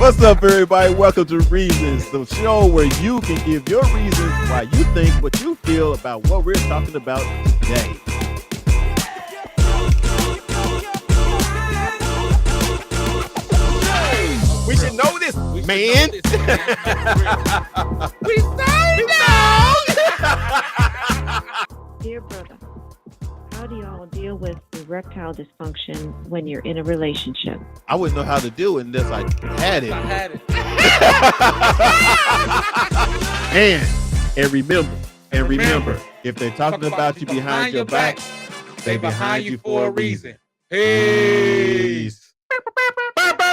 What's up, everybody? Welcome to Reasons, the show where you can give your reasons why you think what you feel about what we're talking about today. We should know this, man. We say no. Dear brother, how do y'all deal with erectile dysfunction when you're in a relationship? I wouldn't know how to do it unless I had it. And remember, if they're talking about you behind your back, they behind you for a reason. Peace.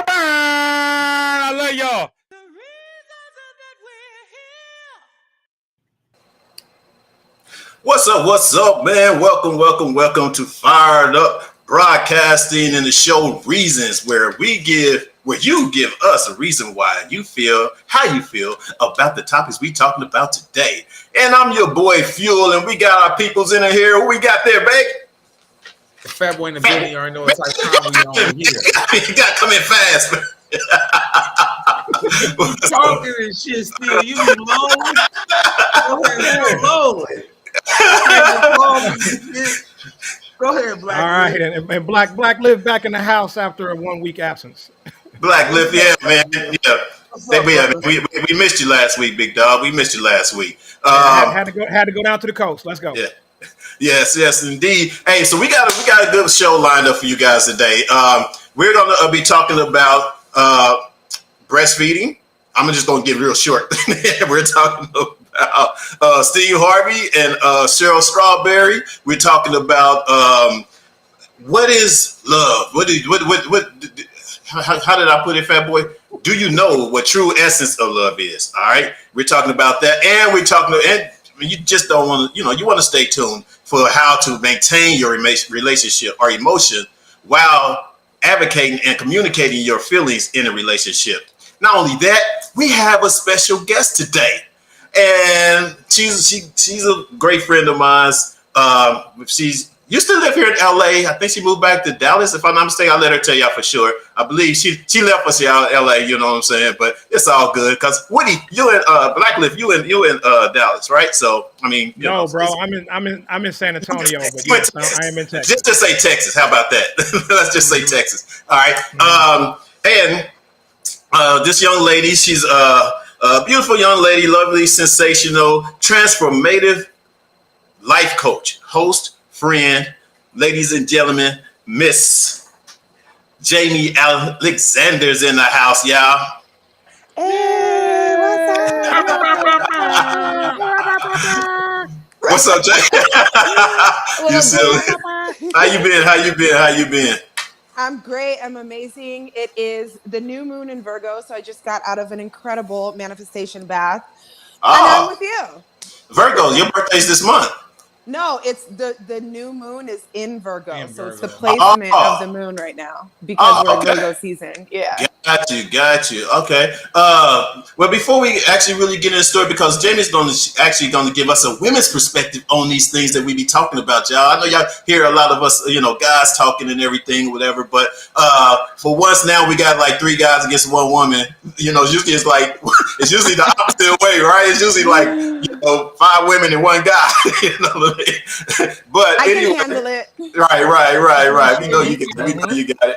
I love y'all. What's up, man? Welcome to Fired Up Broadcasting and the show Reasons, where you give us a reason why you feel how you feel about the topics we talking about today. And I'm your boy Fuel, and we got our peoples in here. Who we got there, babe? The fat boy in the building, you already know it's like time we on here. You got to come in fast, man. Talking and shit still. You be lonely. Go ahead, Black. All right, and Black lived back in the house after a 1 week absence. Black Lift, yeah, man. Yeah. We missed you last week, big dog. We missed you last week. Had to go down to the coast. Let's go. Yeah. Yes, indeed. Hey, so we got a good show lined up for you guys today. We're gonna be talking about breastfeeding. I'm just gonna get real short. We're talking about Steve Harvey and Sherly Strawberry. We're talking about what is love? How did I put it, fat boy? Do you know what true essence of love is? All right, we're talking about that, and we're talking. And you just don't want to, you want to stay tuned for how to maintain your relationship or emotion while advocating and communicating your feelings in a relationship. Not only that, we have a special guest today, and she's a great friend of mine. She's used to live here in LA. I think she moved back to Dallas. If I'm not mistaken, I'll let her tell y'all for sure. I believe she left us here out in LA, you know what I'm saying? But it's all good because Woody, you in Blacklift, you in Dallas, right? So I mean, no, bro, I'm in San Antonio, but yes, I am in Texas. Just say Texas. How about that? Let's just say Texas. All right. And this young lady, she's a beautiful young lady, lovely, sensational, transformative life coach, host, friend, ladies and gentlemen, Miss Jamie Alexander's in the house, y'all. Hey, what's up, Jamie? You silly. How you been? I'm great. I'm amazing. It is the new moon in Virgo, so I just got out of an incredible manifestation bath. And I'm with you. Virgo, your birthday's this month. No, it's the new moon is in Virgo, so it's the placement of the moon right now because we're in Virgo season. Yeah. Got you. Okay. Well, before we actually really get into the story, because Jamie's going to give us a women's perspective on these things that we be talking about, y'all. I know y'all hear a lot of us, guys talking and everything, whatever. But for once now, we got like 3 guys against 1 woman. Usually it's usually the opposite way, right? It's usually like 5 women and 1 guy. But I anyway, can handle it. Right. We know you got it.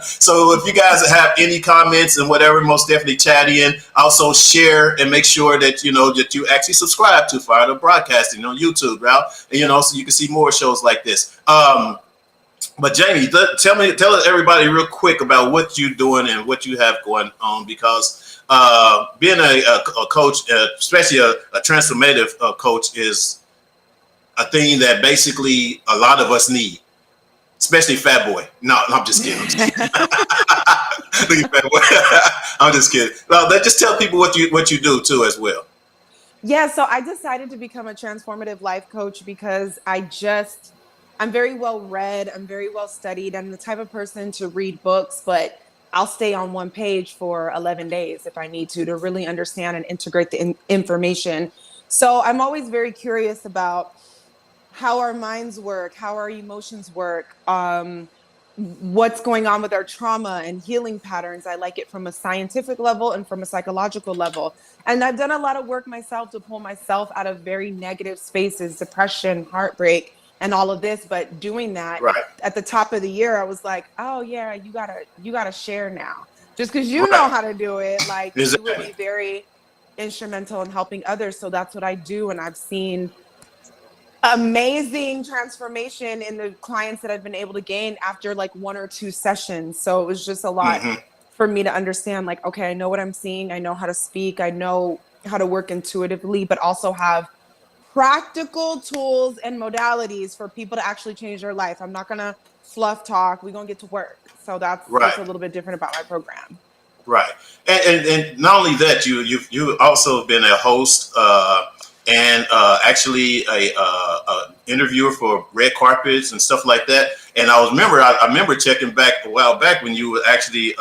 So if you guys have any comments and whatever, most definitely chat in. Also share and make sure that that you actually subscribe to Fired Up Broadcasting on YouTube, right? And so you can see more shows like this. But Jamie, tell everybody real quick about what you're doing and what you have going on, because being a coach, especially a transformative coach, is a thing that basically a lot of us need, especially fat boy. No, I'm just kidding. Look at fat boy. I'm just kidding. Well, just tell people what you do too as well. Yeah, so I decided to become a transformative life coach because I'm very well read. I'm very well studied. I'm the type of person to read books, but I'll stay on one page for 11 days if I need to really understand and integrate the information. So I'm always very curious about how our minds work, how our emotions work, what's going on with our trauma and healing patterns. I like it from a scientific level and from a psychological level. And I've done a lot of work myself to pull myself out of very negative spaces, depression, heartbreak, and all of this. But doing that at the top of the year, I was like, oh yeah, you gotta share now. Just because you know how to do it, like you would be very instrumental in helping others. So that's what I do. And I've seen amazing transformation in the clients that I've been able to gain after like 1 or 2 sessions. So it was just a lot for me to understand, like, okay, I know what I'm seeing. I know how to speak. I know how to work intuitively, but also have practical tools and modalities for people to actually change their life. I'm not going to fluff talk. We're going to get to work. So that's what's a little bit different about my program. Right. And not only that, you've also been a host, and actually a interviewer for red carpets and stuff like that. And I remember checking back a while back when you would actually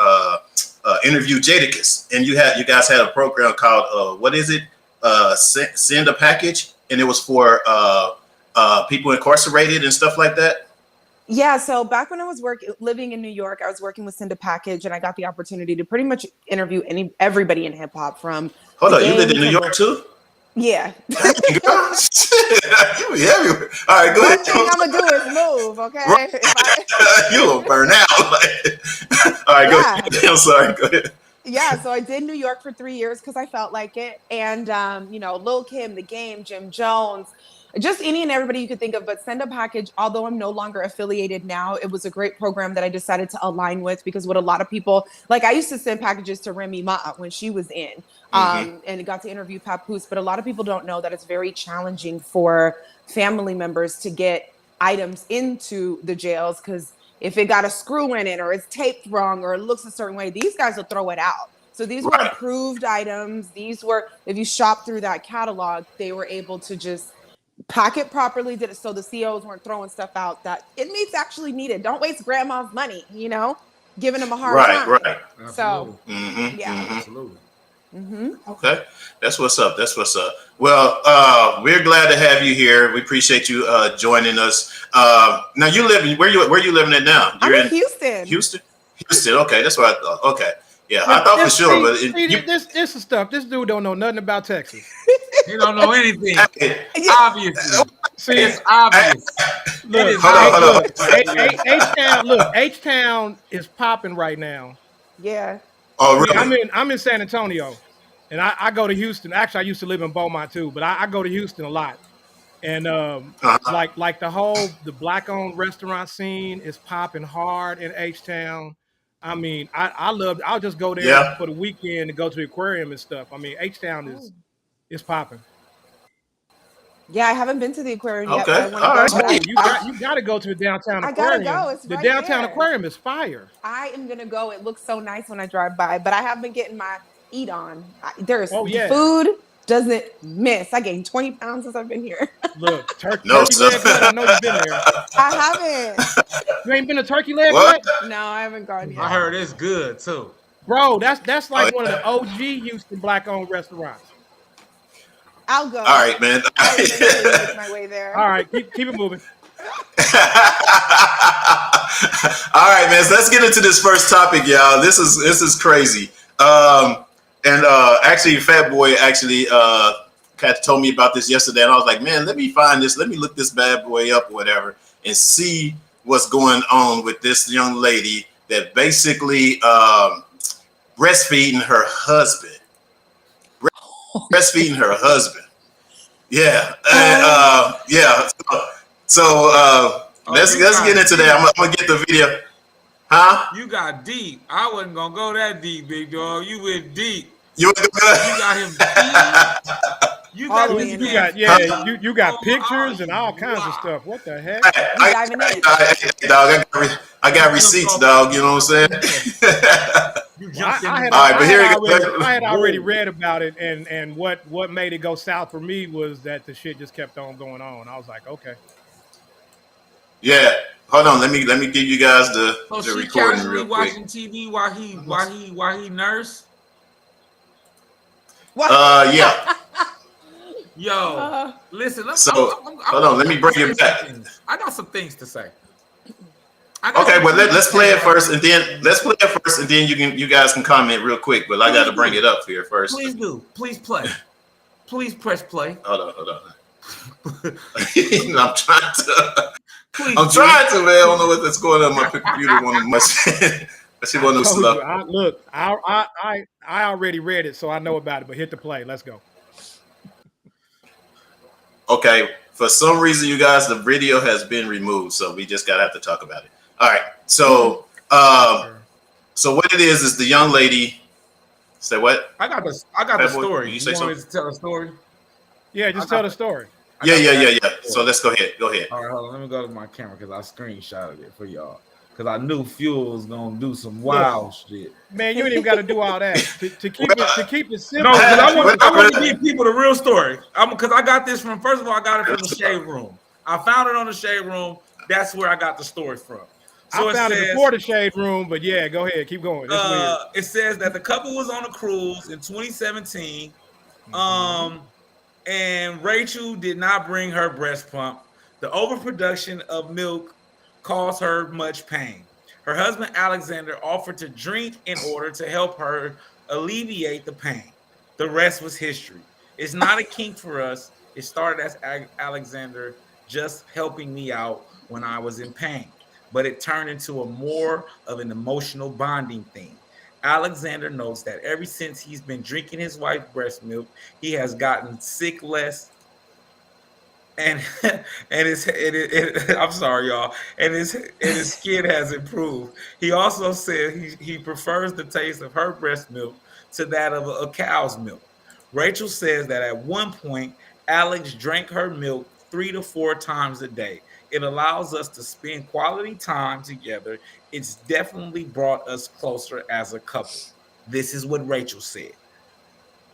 interview Jadakiss, and you guys had a program called what is it? Send a Package, and it was for people incarcerated and stuff like that. Yeah, so back when I was living in New York, I was working with Send a Package, and I got the opportunity to pretty much interview everybody in hip hop from. Hold on, you lived in New York too? Yeah. You be everywhere. All right, go ahead. One thing I'm gonna do is move, okay? You'll burn out. All right, go ahead. I'm sorry. Go ahead. Yeah, so I did New York for 3 years because I felt like it, and Lil Kim, The Game, Jim Jones, just any and everybody you could think of. But Send a Package, although I'm no longer affiliated now, it was a great program that I decided to align with, because what a lot of people, like I used to send packages to Remy Ma when she was in, and got to interview Papoose. But a lot of people don't know that it's very challenging for family members to get items into the jails, because if it got a screw in it or it's taped wrong or it looks a certain way, these guys will throw it out. So these were approved items. These were, if you shop through that catalog, they were able to just pack it properly, did it so the COs weren't throwing stuff out that inmates actually needed. Don't waste grandma's money, giving them a hard time. Right. So, Absolutely. Okay, that's what's up. Well, we're glad to have you here. We appreciate you joining us. Now you live where you living at now? You're in Houston. Houston. Okay, that's what I thought. Okay, yeah, I thought for sure, but this is stuff. This dude don't know nothing about Texas. He don't know anything. Obviously, it's obvious. Look, hold on. H-Town is popping right now. Yeah. Oh, really? I'm in San Antonio, and I go to Houston. Actually, I used to live in Beaumont too, but I go to Houston a lot. And like the black-owned restaurant scene is popping hard in H-Town. I mean, I'll just go there for the weekend to go to the aquarium and stuff. I mean, H-Town is popping. Yeah, I haven't been to the aquarium yet. Okay. But I want to go. You got to go to the downtown I aquarium. gotta go. It's the right downtown there. aquarium is fire. I am gonna go. It looks so nice when I drive by, but I have been getting my eat on. Food doesn't miss. I gained 20 pounds since I've been here. Look, turkey leg gut. I know you've been there. I haven't. You ain't been to turkey leg gut? No, I haven't gone yet. I heard it's good too. Bro, that's like one of the OG Houston black-owned restaurants. I'll go. All right, man. I'll make my way there. All right, keep it moving. All right, man. So let's get into this first topic, y'all. This is crazy. Actually, Fat Boy actually told me about this yesterday, and I was like, man, let me find this. Let me look this bad boy up or whatever and see what's going on with this young lady that basically breastfeeding her husband. Breastfeeding her husband. Yeah. And let's get into that. I'm gonna get the video. Huh? You got deep. I wasn't gonna go that deep, big dog. You went deep. You got him deep. You got pictures and all kinds of stuff. What the heck? I got receipts, dog. You know what I'm saying? I had already read about it, and what made it go south for me was that the shit just kept on going on. I was like, okay. Yeah. Hold on. Let me give you guys the she recording casually real quick. watching TV while he nurse. Yeah. Yo, listen. Hold on. Let me bring it back. I got some things to say. Okay, well let's play it first, and then you guys can comment real quick. But I got to bring it up here first. Please do. Please play. Please press play. Hold on. I'm trying to. I'm trying to, man. I don't know what's going on. My computer won't much. She want to slow. I already read it, so I know about it. But hit the play. Let's go. Okay. For some reason, you guys, the video has been removed, so we just gotta have to talk about it. All right. So, so what it is the young lady. Say what? I got the story. You want me to tell a story? Yeah, just tell the story. Yeah. So let's go ahead. All right, hold on. Let me go to my camera because I screenshotted it for y'all. Because I knew Fuel was gonna do some wild shit. Man, you ain't even got to do all that to keep it simple. No, I want to give people the real story. Because I got this from. First of all, I got it from the Shade Room. I found it on the Shade Room. That's where I got the story from. So I found it before the Shade Room, but yeah, go ahead, keep going. It says that the couple was on a cruise in 2017, and Rachel did not bring her breast pump. The overproduction of milk caused her much pain. Her husband Alexander offered to drink in order to help her alleviate the pain. The rest was history. It's not a kink for us. It started as Alexander just helping me out when I was in pain, but it turned into a more of an emotional bonding thing. Alexander notes that ever since he's been drinking his wife's breast milk, he has gotten sick less. And I'm sorry, y'all. And his skin has improved. He also said he prefers the taste of her breast milk to that of a cow's milk. Rachel says that at one point, Alex drank her milk 3 to 4 times a day. It allows us to spend quality time together. It's definitely brought us closer as a couple. This is what Rachel said.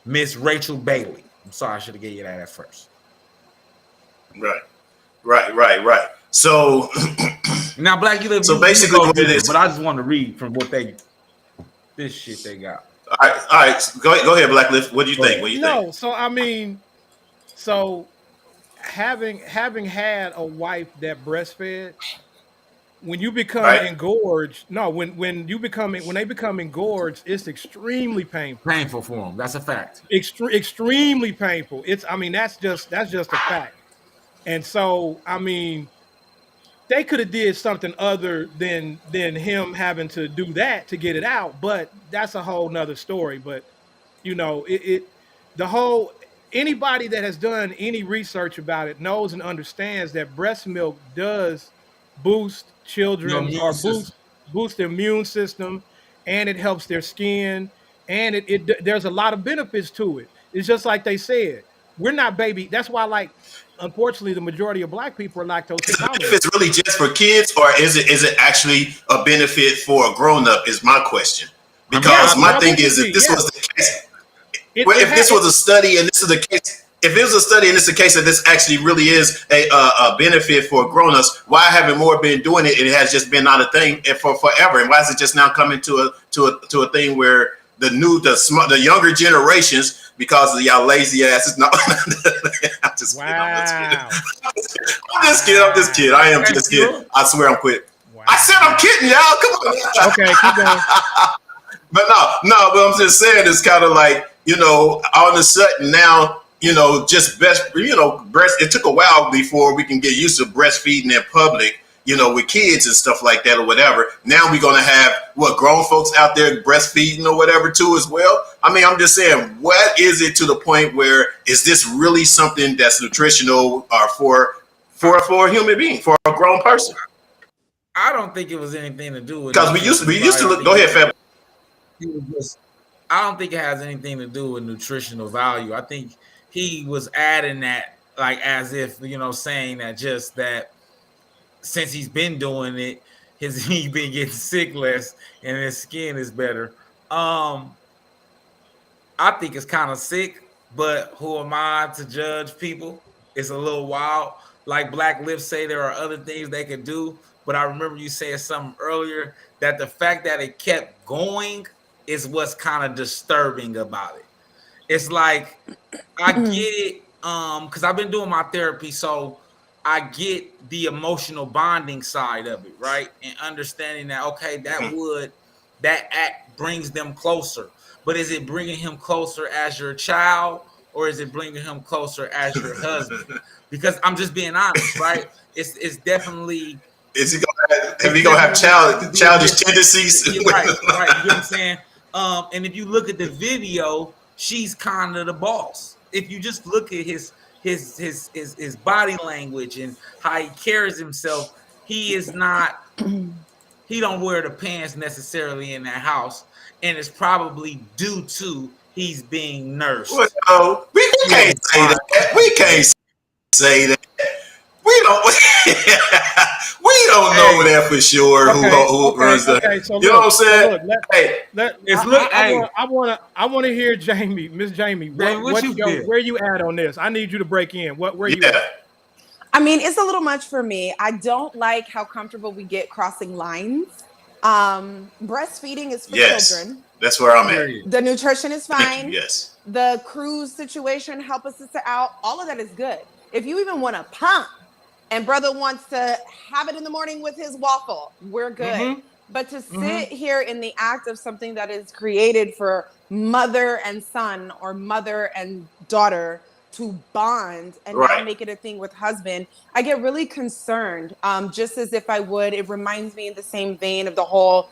Miss Rachel Bailey. I'm sorry, I should have gave you that at first. Right. So now, Black, you live. So basically, what it is. But I just want to read from what this shit they got. All right. Go ahead, Black. What do you think? What do you think? So I mean, having had a wife that breastfed, when you become engorged, when they become engorged, it's extremely painful. Painful for them. That's a fact. Extremely painful. That's just a fact. And so, I mean, they could have did something other than him having to do that to get it out, but that's a whole nother story. But anybody that has done any research about it knows and understands that breast milk does boost children or boost their immune system, and it helps their skin, and there's a lot of benefits to it. It's just like they said, we're not baby. That's why, unfortunately, the majority of Black people are lactose intolerant. If it's really just for kids, or is it actually a benefit for a grown up? Is my question. Because my thing is, if this was the case, if this was a study and this is the case, if it was a study and it's the case that this actually really is a benefit for grown ups, why haven't more been doing it? And it has just been not a thing for forever. And why is it just now coming to a thing where the younger generations, because of y'all lazy asses. No, I'm just kidding. I'm just kidding. I am just kidding. I swear I'm quit. Wow. I said I'm kidding, y'all. Come on. Okay, keep going. But no, but I'm just saying it's kind of like, all of a sudden now, just breast. It took a while before we can get used to breastfeeding in public, with kids and stuff like that or whatever. Now we're going to have grown folks out there breastfeeding or whatever too as well. I mean, I'm just saying, what is it to the point where is this really something that's nutritional or for a human being, for a grown person? I don't think it was anything to do with, because we used to look. Go ahead, Fab. I don't think it has anything to do with nutritional value. I think he was adding that as if, saying that just that since he's been doing it, he's been getting sick less and his skin is better. I think it's kind of sick, but who am I to judge people? It's a little wild. Like Black Lips say, there are other things they could do, but I remember you saying something earlier that the fact that it kept going is what's kind of disturbing about it. It's like, I get it, because I've been doing my therapy, so I get the emotional bonding side of it, right? And understanding that, okay, that act brings them closer. But is it bringing him closer as your child, or is it bringing him closer as your husband? Because I'm just being honest, right? It's definitely. Is he gonna have childish tendencies? Right. You know what I'm saying? And if you look at the video, she's kind of the boss. If you just look at his body language and how he carries himself, he is not. He don't wear the pants necessarily in that house, and it's probably due to he's being nursed. Well, we can't say that. We can't say that. We don't. We don't know that for sure. Who runs the? So you know what I'm saying? I want to hear Jamie, Miss Jamie. Where you at on this? I need you to break in. Where you at? I mean, it's a little much for me. I don't like how comfortable we get crossing lines. Breastfeeding is for children. That's where I'm at. The nutrition is fine. Yes. The cruise situation, help a sister out. All of that is good. If you even want to pump and brother wants to have it in the morning with his waffle, we're good. Mm-hmm. But to sit here in the act of something that is created for mother and son or mother and daughter to bond and now make it a thing with husband, I get really concerned. Just as if I would, it reminds me in the same vein of the whole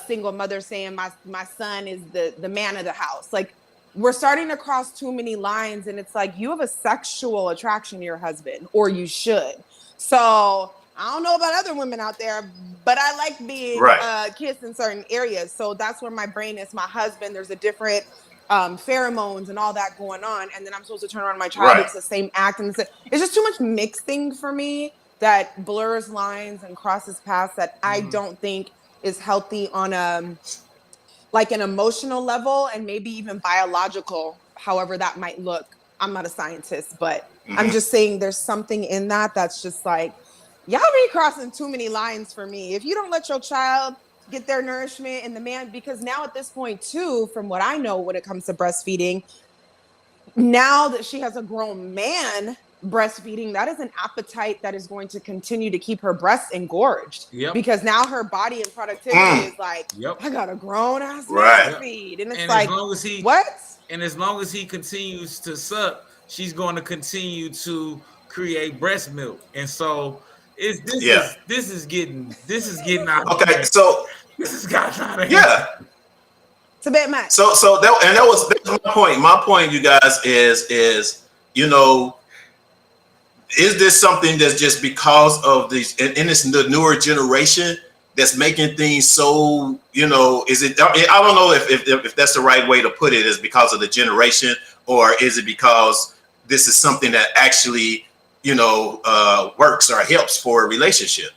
single mother saying my son is the man of the house. Like, we're starting to cross too many lines, and it's like, you have a sexual attraction to your husband, or you should. So I don't know about other women out there, but I like being kissed in certain areas. So that's where my brain is. My husband, there's a different pheromones and all that going on, and then I'm supposed to turn around my child. It's the same act, and it's just too much mixing for me that blurs lines and crosses paths that I don't think is healthy on like an emotional level and maybe even biological, however that might look. I'm not a scientist, but I'm just saying there's something in that that's just like, y'all be crossing too many lines for me. If you don't let your child get their nourishment and the man, because now at this point too, from what I know when it comes to breastfeeding, now that she has a grown man breastfeeding, that is an appetite that is going to continue to keep her breasts engorged. Because now her body and productivity is like, I got a grown ass man feed. And it's like, what? And as long as he continues to suck, she's going to continue to create breast milk. And so this is getting out of hand. So this has gotten out of hand. Yeah. It's a bit much. So that was my point. My point, you guys, is you know, is this something that's just because of these and it's the newer generation that's making things so, you know, is it, I don't know if that's the right way to put it, is because of the generation, or is it because this is something that actually, you know, works or helps for a relationship?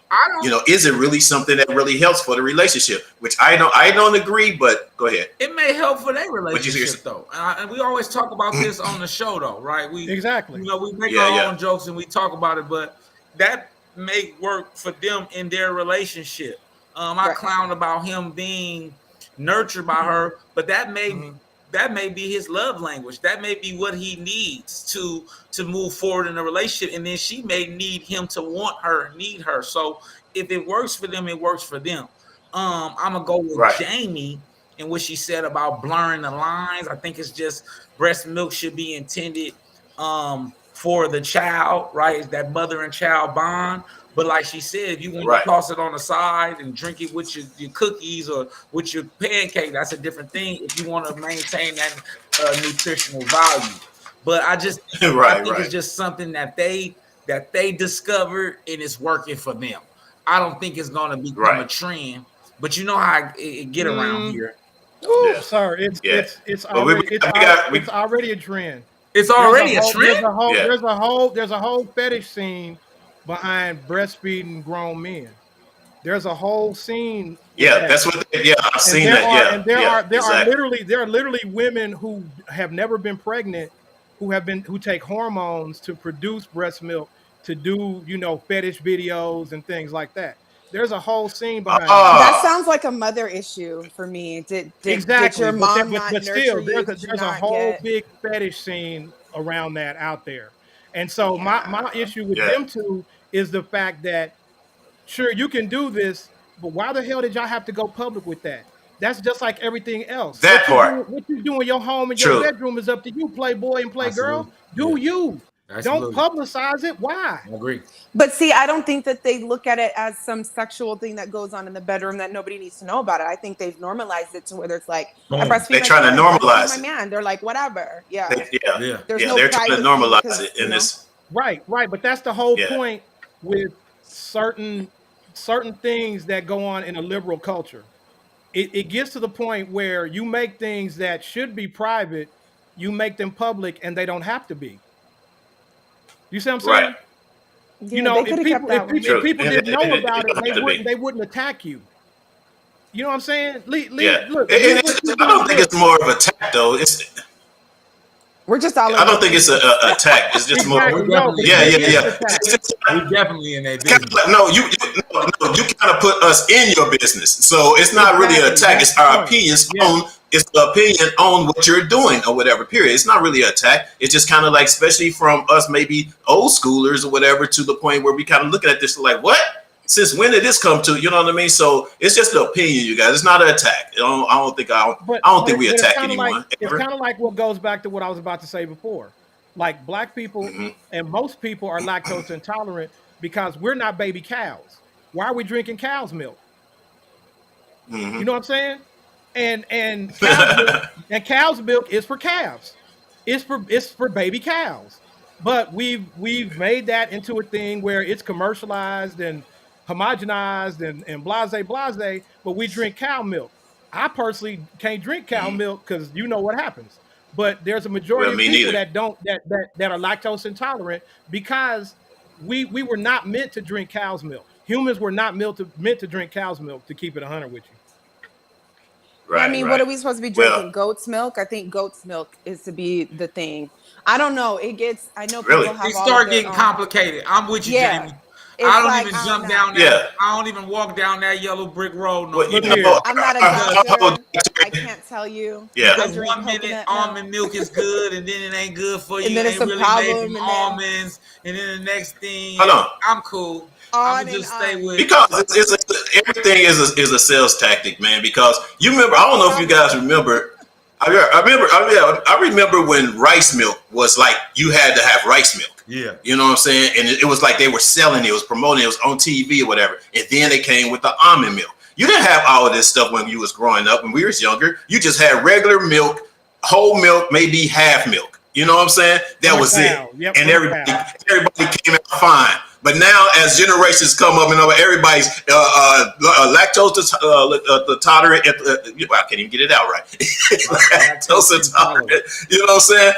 You know, is it really something that really helps for the relationship? Which I don't agree, but go ahead. It may help for their relationship though, and we always talk about this on the show though, right? We you know, we make our own jokes and we talk about it, but that may work for them in their relationship. I clown about him being nurtured by her, but that may be his love language. That may be what he needs to move forward in a relationship. And then she may need him to want her, need her. So if it works for them, it works for them. I'm gonna go with Jamie and what she said about blurring the lines. I think it's just breast milk should be intended for the child, right? It's that mother and child bond. But like she said, if you want to toss it on the side and drink it with your cookies or with your pancake, that's a different thing if you want to maintain that nutritional value. But I just I think it's just something that they discovered and it's working for them. I don't think it's going to become a trend. But you know how it get around here. Oh, sorry, it's already a trend. It's already a trend. There's a whole fetish scene behind breastfeeding grown men. There's a whole scene. That's what. I've seen that. And there are literally women who have never been pregnant, who take hormones to produce breast milk to do, you know, fetish videos and things like that. There's a whole scene behind it. That sounds like a mother issue for me. Did your mom not nurture you? There's a whole big fetish scene around that out there. And so my issue with them two is the fact that sure you can do this, but why the hell did y'all have to go public with that? That's just like everything else. That part. What you do in your home and True. your bedroom is up to you, playboy and playgirl. Absolutely. Do you. Absolutely. Don't publicize it. Why? I agree. But see, I don't think that they look at it as some sexual thing that goes on in the bedroom that nobody needs to know about it. I think they've normalized it to where it's like, I breastfeed They're my trying to kid, I breastfeed normalize my it. man. They're like, whatever. Yeah. There's no they're trying to privacy normalize because, it in this. Right. But that's the whole point with certain things that go on in a liberal culture. It gets to the point where you make things that should be private, you make them public, and they don't have to be. You see what I'm saying? Right. Yeah, You know, if people didn't know about it, they wouldn't attack you. You know what I'm saying? Look, I don't think it's more of a attack though. We're just all. I don't think it's a attack. It's just more. We're definitely We're definitely in that business. You kind of put us in your business, so it's not really an attack. It's our opinions on. It's the opinion on what you're doing or whatever. Period. It's not really an attack. It's just kind of like, especially from us, maybe old schoolers or whatever, to the point where we kind of looking at this like, what? Since when did this come to? You know what I mean? So it's just the opinion, you guys. It's not an attack. I don't think we attack anyone. It's kind of like what goes back to what I was about to say before. Like black people and most people are lactose intolerant because we're not baby cows. Why are we drinking cow's milk? You know what I'm saying? And cow's milk is for calves. It's for baby cows. But we've made that into a thing where it's commercialized and homogenized and blase, but we drink cow milk. I personally can't drink cow milk because you know what happens. But there's a majority of people that don't that are lactose intolerant because we were not meant to drink cow's milk. Humans were not meant to drink cow's milk, to keep it 100 with you. Right, I mean, what are we supposed to be drinking? Goat's milk? I think goat's milk is to be the thing. I don't know. I know people have it start getting complicated. I'm with you, Jamie. I don't even jump down there. I don't even walk down that yellow brick road. No, I'm not a doctor. I can't tell you. Because 1 minute almond milk is good, and then it ain't good for you. And then it's really a problem. Made from almonds, and then the next thing, I'm cool. I'm just stay with because everything is a sales tactic, man. Because you remember, I don't know if you guys remember. I remember when rice milk was like you had to have rice milk. Yeah, you know what I'm saying, and it was like they were selling it, was promoting it, was on TV or whatever. And then they came with the almond milk. You didn't have all of this stuff when you was growing up. When we was younger, you just had regular milk, whole milk, maybe half milk. You know what I'm saying? That was it. And everybody came out fine. But now, as generations come up and everybody's lactose tolerant, I can't even get it out right. Lactose intolerant, you know what I'm saying?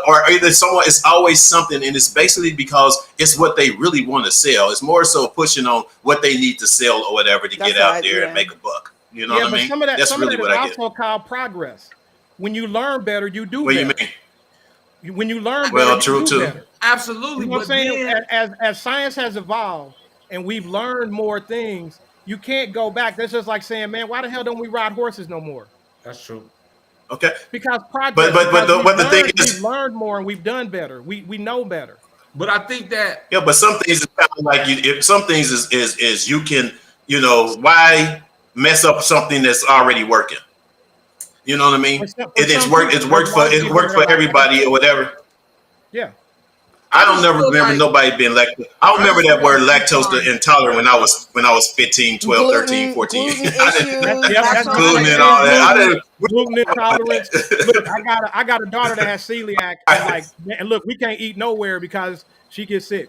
Or either someone, it's always something, and it's basically because it's what they really want to sell. It's more so pushing on what they need to sell or whatever to get out there and make a buck. You know what I mean? That's really what I get. Also called progress. When you learn better, you do better. What do you mean? When you learn better, you do better. Absolutely. You know what I'm saying? As science has evolved and we've learned more things, you can't go back. That's just like saying, man, why the hell don't we ride horses no more? That's true. Okay. Because progress. But the thing is, we've learned more and we've done better. We know better. But I think that but some things is kind of like if some things is you can, why mess up something that's already working? You know what I mean? It's worked for everybody or whatever. Yeah. I don't remember nobody being lactose. I don't remember that word lactose intolerant when I was 15, 12, 13, 14. Gluten and all that. Gluten intolerance. Look, I got a daughter that has celiac, and look, we can't eat nowhere because she gets sick.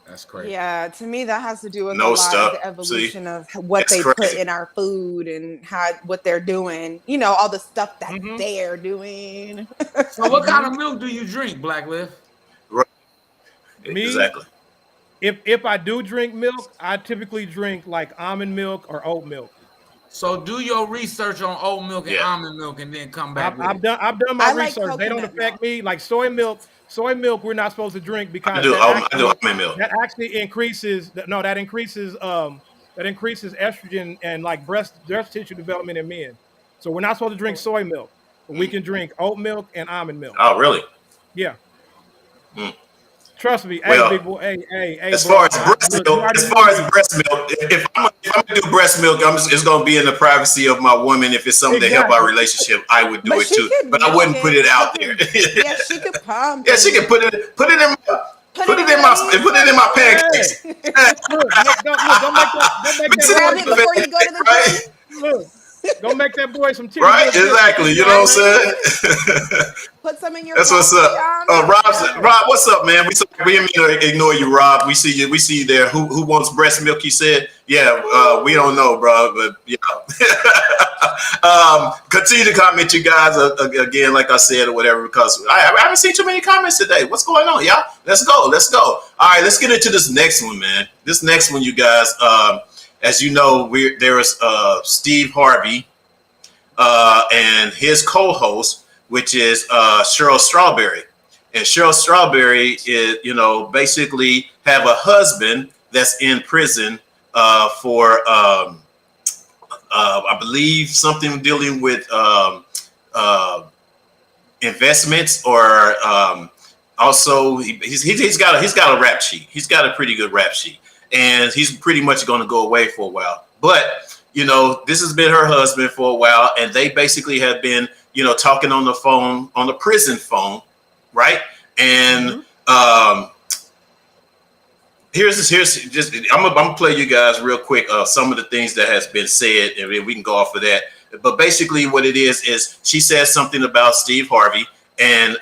That's crazy. Yeah, to me that has to do with a lot of the evolution of what they put in our food and what they're doing. All the stuff that they're doing. So what kind of milk do you drink, Black Liv? Right. Me? Exactly. If I do drink milk, I typically drink like almond milk or oat milk. So do your research on oat milk and almond milk, and then come back. I've done my research. They don't affect me. Like soy milk, we're not supposed to drink because I do almond milk. That actually increases. That increases estrogen and like breast tissue development in men. So we're not supposed to drink soy milk, but we can drink oat milk and almond milk. Oh, really? Yeah. Trust me, Well, hey, big boy, hey, as bro, far as breast milk, if I'm gonna do breast milk, it's gonna be in the privacy of my woman. If it's something to help our relationship, I would do But it she too. could But I milk wouldn't put it out there. Yeah, she could pump. Yeah, she can put it in my pancakes. Don't make Grab it before you go to the right? gym. Look, don't make that boy some titty. Right, exactly. You know what I'm saying? Put some in your. That's what's up. Rob, what's up, man? We didn't mean to ignore you, Rob. We see you. We see you there. Who wants breast milk? You said, yeah. We don't know, bro, but yeah. Continue to comment, you guys. Again, like I said, or whatever, because I haven't seen too many comments today. What's going on, y'all? Let's go. All right, let's get into this next one, man. This next one, you guys. As you know, there is Steve Harvey and his co-host, which is Sherly Strawberry. And Sherly Strawberry is, basically have a husband that's in prison for, I believe, something dealing with investments, or also he's got a rap sheet. He's got a pretty good rap sheet, and he's pretty much going to go away for a while. But this has been her husband for a while, and they basically have been, talking on the phone, on the prison phone, right? And here's just I'm gonna play you guys real quick some of the things that has been said, and we can go off of that. But basically, what it is she says something about Steve Harvey and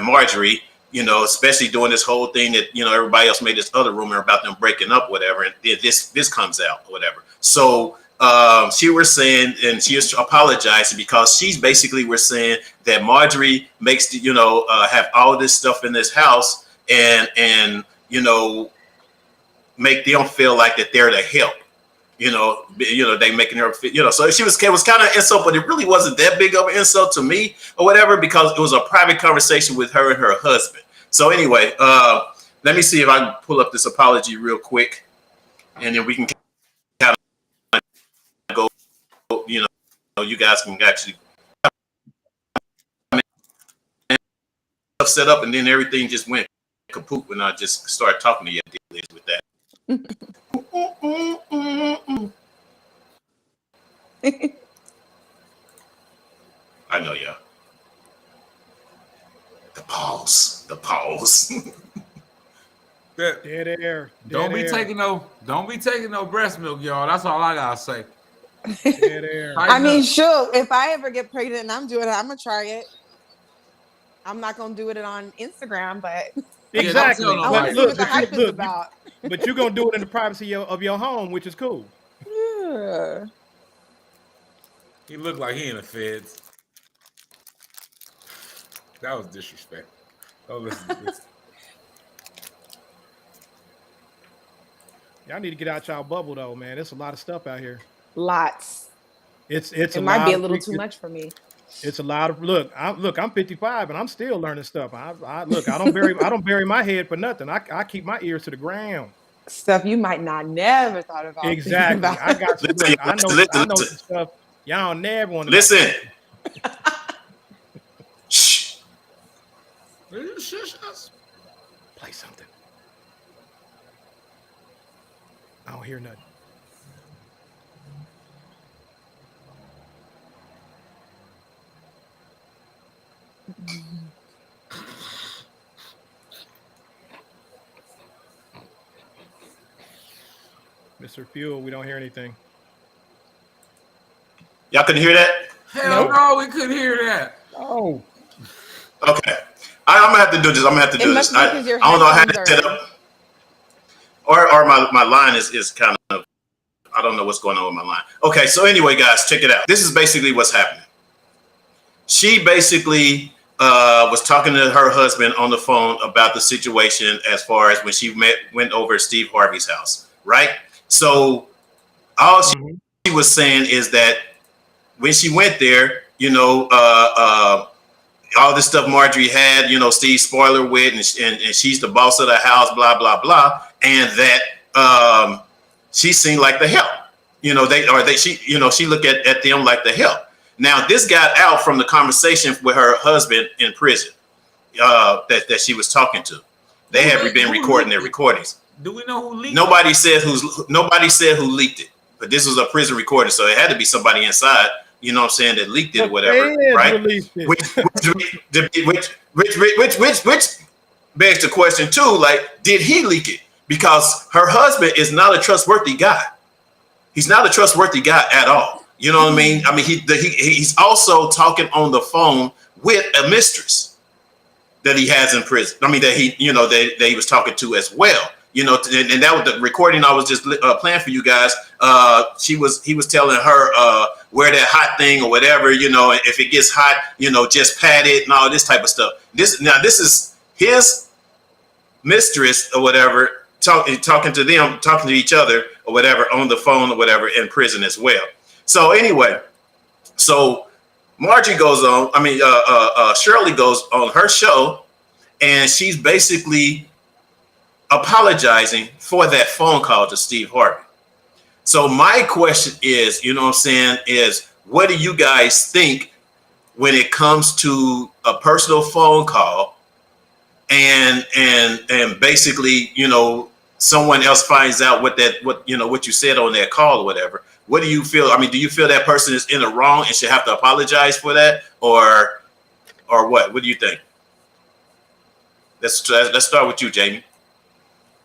Marjorie, especially doing this whole thing that everybody else made this other rumor about them breaking up, whatever, and this comes out, whatever. So she was saying, and she was apologizing because she's basically was saying that Marjorie makes have all this stuff in this house and make them feel like that they're the help. They making her feel, so it was kind of insult, but it really wasn't that big of an insult to me or whatever, because it was a private conversation with her and her husband. So anyway, let me see if I can pull up this apology real quick, and then we can kind of go, you guys can actually set up, and then everything just went kaput when I just started talking to you with that. I know, yeah. The pause. Dead air. Don't be taking no breast milk, y'all. That's all I gotta say. Dead air. I mean, sure. If I ever get pregnant and I'm doing it, I'm gonna try it. I'm not gonna do it on Instagram, but exactly. I want to see what the hype is about. But you're gonna do it in the privacy of your home, which is cool. Yeah. He looked like he in the feds. That was disrespectful. Oh, listen. Y'all need to get out y'all bubble though, man. There's a lot of stuff out here. Lots. It might be a little too much for me. It's a lot of I'm 55 and I'm still learning stuff. I don't bury my head for nothing. I keep my ears to the ground. Stuff you might not never thought about. Exactly. I got you. Look, I know some stuff y'all never want to listen. Shh. Play something. I don't hear nothing. Mr. Fuel, we don't hear anything. Y'all couldn't hear that? Hell no, we couldn't hear that. Oh. Okay. I'm gonna have to do this. I don't know how to set up. Or my line is kind of, I don't know what's going on with my line. Okay, so anyway, guys, check it out. This is basically what's happening. She basically was talking to her husband on the phone about the situation as far as when she went over to Steve Harvey's house, right? So all she was saying is that when she went there, all this stuff Marjorie had, Steve spoiler with, and she's the boss of the house, blah, blah, blah. And that she seemed like the help, she looked at them like the help. Now, this got out from the conversation with her husband in prison. that she was talking to. They have been recording their recordings. Do we know who leaked it? Nobody said who leaked it, but this was a prison recording, so it had to be somebody inside. You know what I'm saying? That leaked it or whatever, right? Which begs the question too. Like, did he leak it? Because her husband is not a trustworthy guy. He's not a trustworthy guy at all. You know what I mean? I mean, he's also talking on the phone with a mistress that he has in prison. I mean, that he was talking to as well. You know, and that was the recording I was just playing for you guys. He was telling her wear that hot thing or whatever. You know, if it gets hot, you know, just pat it and all this type of stuff. This is his mistress or whatever talking to each other or whatever on the phone or whatever in prison as well. So anyway, so Margie goes on. I mean, Sherly goes on her show, and she's basically apologizing for that phone call to Steve Harvey. So my question is, you know what I'm saying, is what do you guys think when it comes to a personal phone call and basically, you know, someone else finds out what you said on that call or whatever? What do you feel? I mean, do you feel that person is in the wrong and should have to apologize for that, or what? What do you think? Let's start with you, Jamie.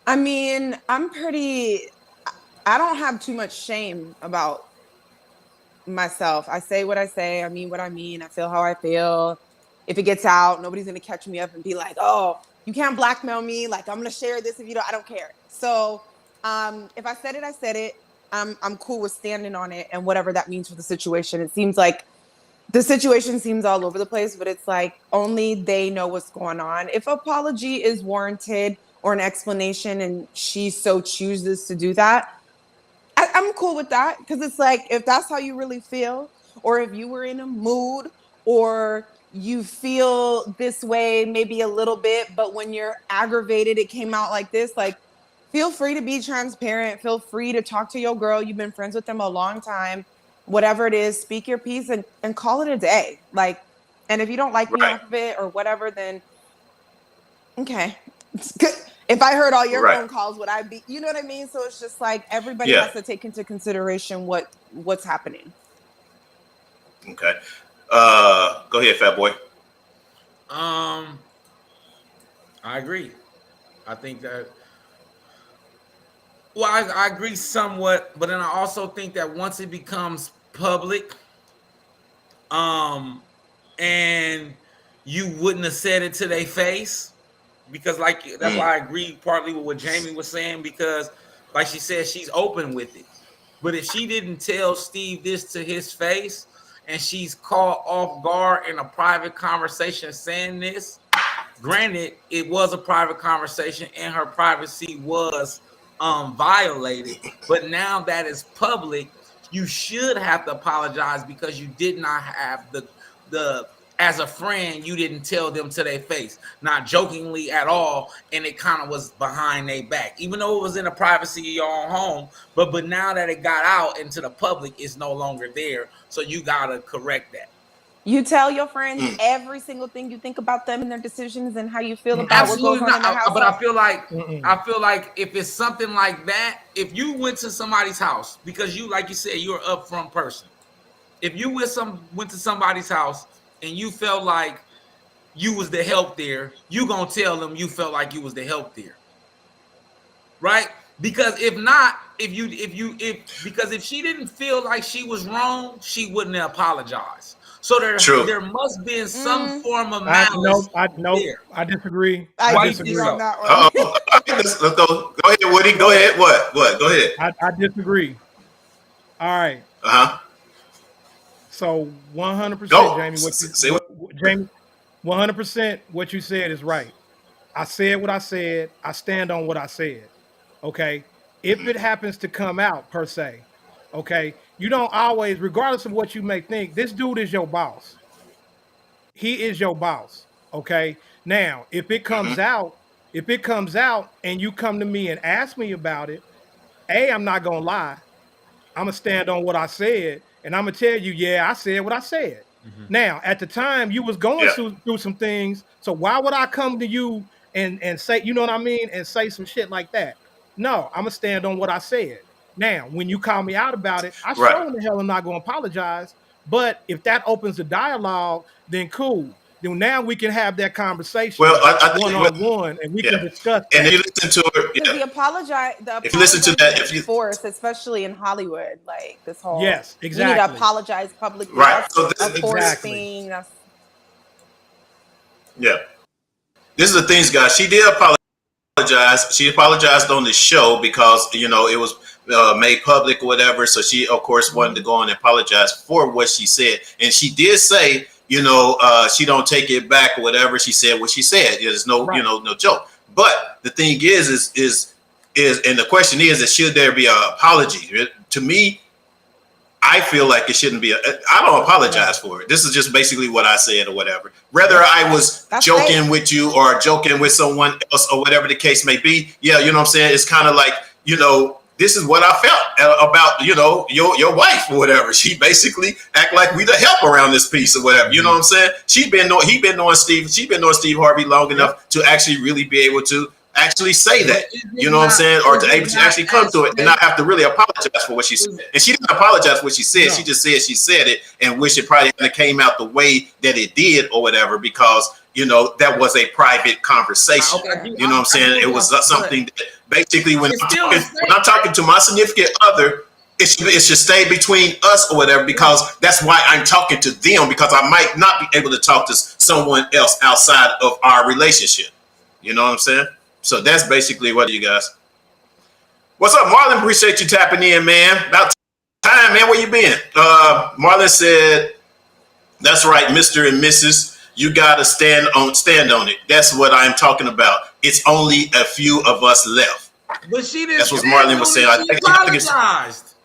I mean, I don't have too much shame about myself. I say what I say. I mean what I mean. I feel how I feel. If it gets out, nobody's going to catch me up and be like, oh, you can't blackmail me. Like, I'm going to share this if you don't. I don't care. So if I said it, I said it. I'm cool with standing on it and whatever that means for the situation. It seems like the situation seems all over the place, but it's like only they know what's going on. If apology is warranted or an explanation and she so chooses to do that, I'm cool with that, because it's like, if that's how you really feel, or if you were in a mood, or you feel this way maybe a little bit, but when you're aggravated, it came out like this, like, feel free to be transparent. Feel free to talk to your girl. You've been friends with them a long time. Whatever it is, speak your piece and call it a day. Like, and if you don't like me off of it or whatever, then okay. It's good. If I heard all your phone calls, would I be, you know what I mean? So it's just like everybody has to take into consideration what's happening. Okay. Go ahead, Fat Boy. I agree. I think that, well, I agree somewhat, but then I also think that once it becomes public, and you wouldn't have said it to their face, because like that's why I agree partly with what Jamie was saying, because like she said, she's open with it. But if she didn't tell Steve this to his face, and she's caught off guard in a private conversation saying this, granted, it was a private conversation and her privacy was violated, but now that is public, you should have to apologize, because you did not have the as a friend, you didn't tell them to their face, not jokingly at all, and it kind of was behind their back, even though it was in the privacy of your own home. But now that it got out into the public, it's no longer there, so you gotta correct that. You tell your friends every single thing you think about them and their decisions and how you feel about what goes on in their house. But I feel like if it's something like that, if you went to somebody's house, because you, like you said, you're an upfront person. If you went to somebody's house and you felt like you was the help there, you gonna tell them you felt like you was the help there, right? Because if not, because if she didn't feel like she was wrong, she wouldn't have apologized. So there must be some form of malice. I disagree. I disagree on that one. Let's go. Go ahead, Woody. Go ahead. What? Go ahead. I disagree. All right. So 100%, Jamie. 100% what you said is right. I said what I said. I stand on what I said. Okay. If it happens to come out per se, okay, you don't always, regardless of what you may think, this dude is your boss. He is your boss. Okay. Now, if it comes out and you come to me and ask me about it, I'm not gonna lie. I'm gonna stand on what I said, and I'm gonna tell you, I said what I said. Now, at the time, you was going through some things. So why would I come to you and say, you know what I mean, and say some shit like that? No, I'm gonna stand on what I said. Now, when you call me out about it, I Right. sure in the hell am not gonna apologize. But if that opens the dialogue, then cool. Then now we can have that conversation Well, I think one-on-one, and we can discuss that. And if you listen to it, Because if you listen to that, if you force, especially in Hollywood, like this whole Yes, you exactly. need to apologize publicly. Right. That's So this a force exactly. thing. That's This is the things, guys. She did apologize. She apologized on the show because it was made public or whatever. So she, of course, wanted to go on and apologize for what she said, and she did say, she don't take it back or whatever. She said what she said. There's no, no joke. But the thing is, and the question is should there be an apology? To me, I feel like it shouldn't be. I don't apologize for it. This is just basically what I said or whatever. Whether I was joking with you or joking with someone else or whatever the case may be. Yeah, you know what I'm saying? It's kind of like, this is what I felt about, your wife or whatever. She basically act like we the help around this piece or whatever. You know what I'm saying? She's been knowing Steve Harvey long enough to actually really be able to actually say that, you know what I'm saying, or to actually come to it and not have to really apologize for what she said. And she didn't apologize for what she said. No. She just said she said it and wish it probably came out the way that it did or whatever, because that was a private conversation. You know what I'm saying? It was something that basically when I'm talking to my significant other, it should stay between us or whatever, because that's why I'm talking to them, because I might not be able to talk to someone else outside of our relationship. You know what I'm saying? So that's basically what you guys. What's up, Marlon? Appreciate you tapping in, man. About time, man. Where you been? Marlon said, "That's right, Mr. and Mrs. You gotta stand on it. That's what I'm talking about. It's only a few of us left." But she didn't. That's what Marlon was saying. I think apologized.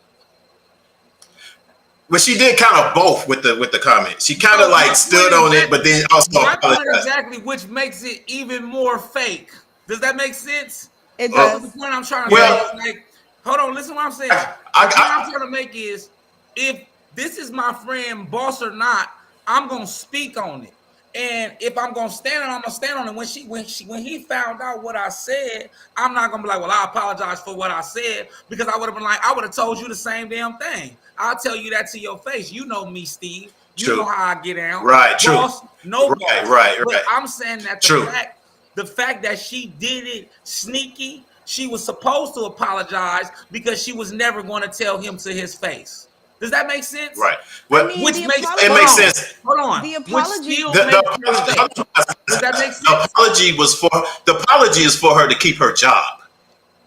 But she did kind of both with the comment. She kind of stood on it, but then also apologized. Exactly, which makes it even more fake. Does that make sense? It does. The point I'm trying to make is hold on, listen to what I'm saying. The point I'm trying to make is, if this is my friend, boss or not, I'm gonna speak on it. And if I'm gonna stand on it, I'm gonna stand on it. When he found out what I said, I'm not gonna be like, well, I apologize for what I said, because I would have been like, I would have told you the same damn thing. I'll tell you that to your face. You know me, Steve. You know how I get down. Right, true. Boss, no boss. Right. But I'm saying that the fact that she did it sneaky, she was supposed to apologize because she was never going to tell him to his face. Does that make sense? Right. Well, which makes sense. Hold on. The apology. Does that make sense? The apology is for her to keep her job.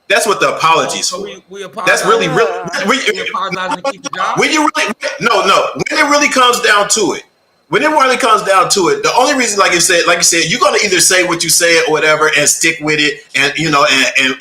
That's what the apology is for. We apologize. That's really we apologize to keep the job. When it really comes down to it. The only reason, like you said, you're gonna either say what you said or whatever and stick with it, and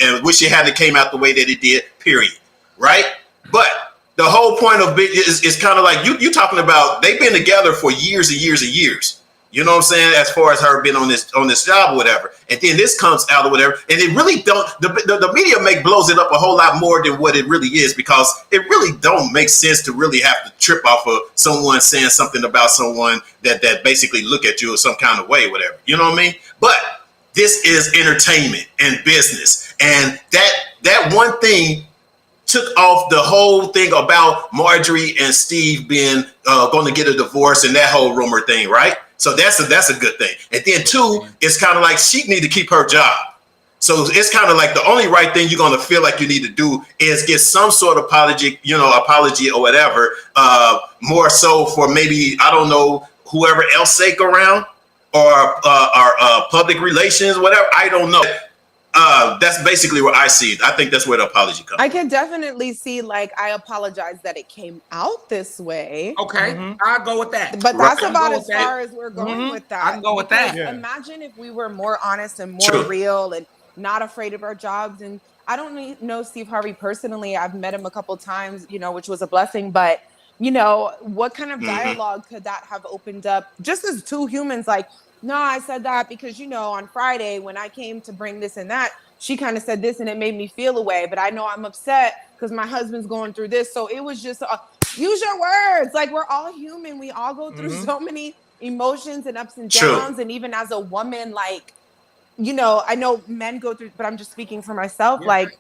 and wish it hadn't came out the way that it did. Period. Right? But the whole point of it is kind of like you talking about. They've been together for years and years and years. You know what I'm saying? As far as her being on this job or whatever, and then this comes out or whatever, and it really don't. The media blows it up a whole lot more than what it really is, because it really don't make sense to really have to trip off of someone saying something about someone that basically look at you in some kind of way, whatever. You know what I mean? But this is entertainment and business, and that one thing took off the whole thing about Marjorie and Steve being going to get a divorce and that whole rumor thing, right? So that's a good thing. And then two, it's kind of like she need to keep her job. So it's kind of like the only right thing you're going to feel like you need to do is get some sort of apology or whatever, more so for maybe, I don't know, whoever else sake around or public relations, whatever. I don't know. That's basically what I see. I think that's where the apology comes. I can definitely see, I apologize that it came out this way. Okay, I'll go with that. But that's about as far as we're going with that. I can go with that. Yeah. Imagine if we were more honest and more real and not afraid of our jobs. And I don't know Steve Harvey personally. I've met him a couple times, which was a blessing. But, what kind of dialogue could that have opened up just as two humans? No, I said that because, on Friday when I came to bring this and that, she kind of said this and it made me feel away. But I know I'm upset because my husband's going through this. So it was just Use your words. Like, we're all human. We all go through so many emotions and ups and True. downs. And even as a woman, like, you know, I know men go through, but I'm just speaking for myself. Yeah. Like,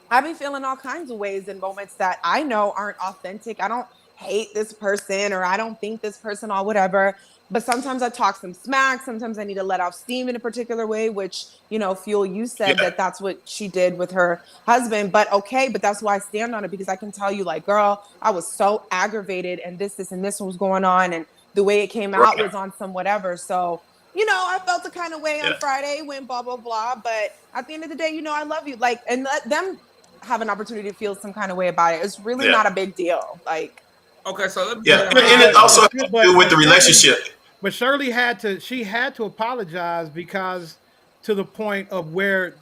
I be feeling all kinds of ways in moments that I know aren't authentic. I don't hate this person, or I don't think this person or whatever. But sometimes I talk some smack. Sometimes I need to let off steam in a particular way, which, you know, Fuel, you said that that's what she did with her husband. But okay, but that's why I stand on it, because I can tell you, like, girl, I was so aggravated, and this and this was going on, and the way it came out was on some whatever. So, you know, I felt the kind of way on Friday when blah, blah, blah. But at the end of the day, you know, I love you. Like, and let them have an opportunity to feel some kind of way about it. It's really not a big deal. Like, okay, so let me and it also has to do with the relationship. But Sherly had to apologize, because to the point of where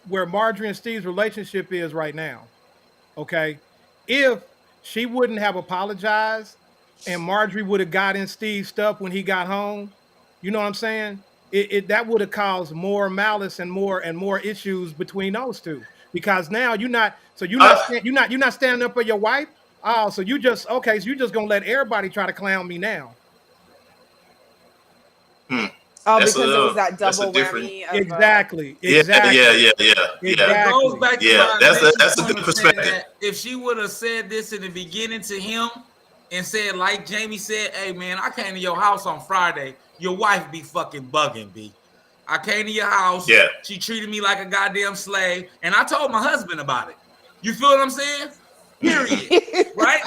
Marjorie and Steve's relationship is right now. Okay. If she wouldn't have apologized and Marjorie would have got in Steve's stuff when he got home, you know what I'm saying? That would have caused more malice and more issues between those two. Because now you're not standing up for your wife. Oh, so you just gonna let everybody try to clown me now. Oh, because it was that double whammy. Exactly. Yeah. It goes back to that's a good perspective. If she would have said this in the beginning to him and said, like Jamie said, hey man, I came to your house on Friday. Your wife be fucking bugging, B. I came to your house. Yeah. She treated me like a goddamn slave. And I told my husband about it. You feel what I'm saying? Period. Right?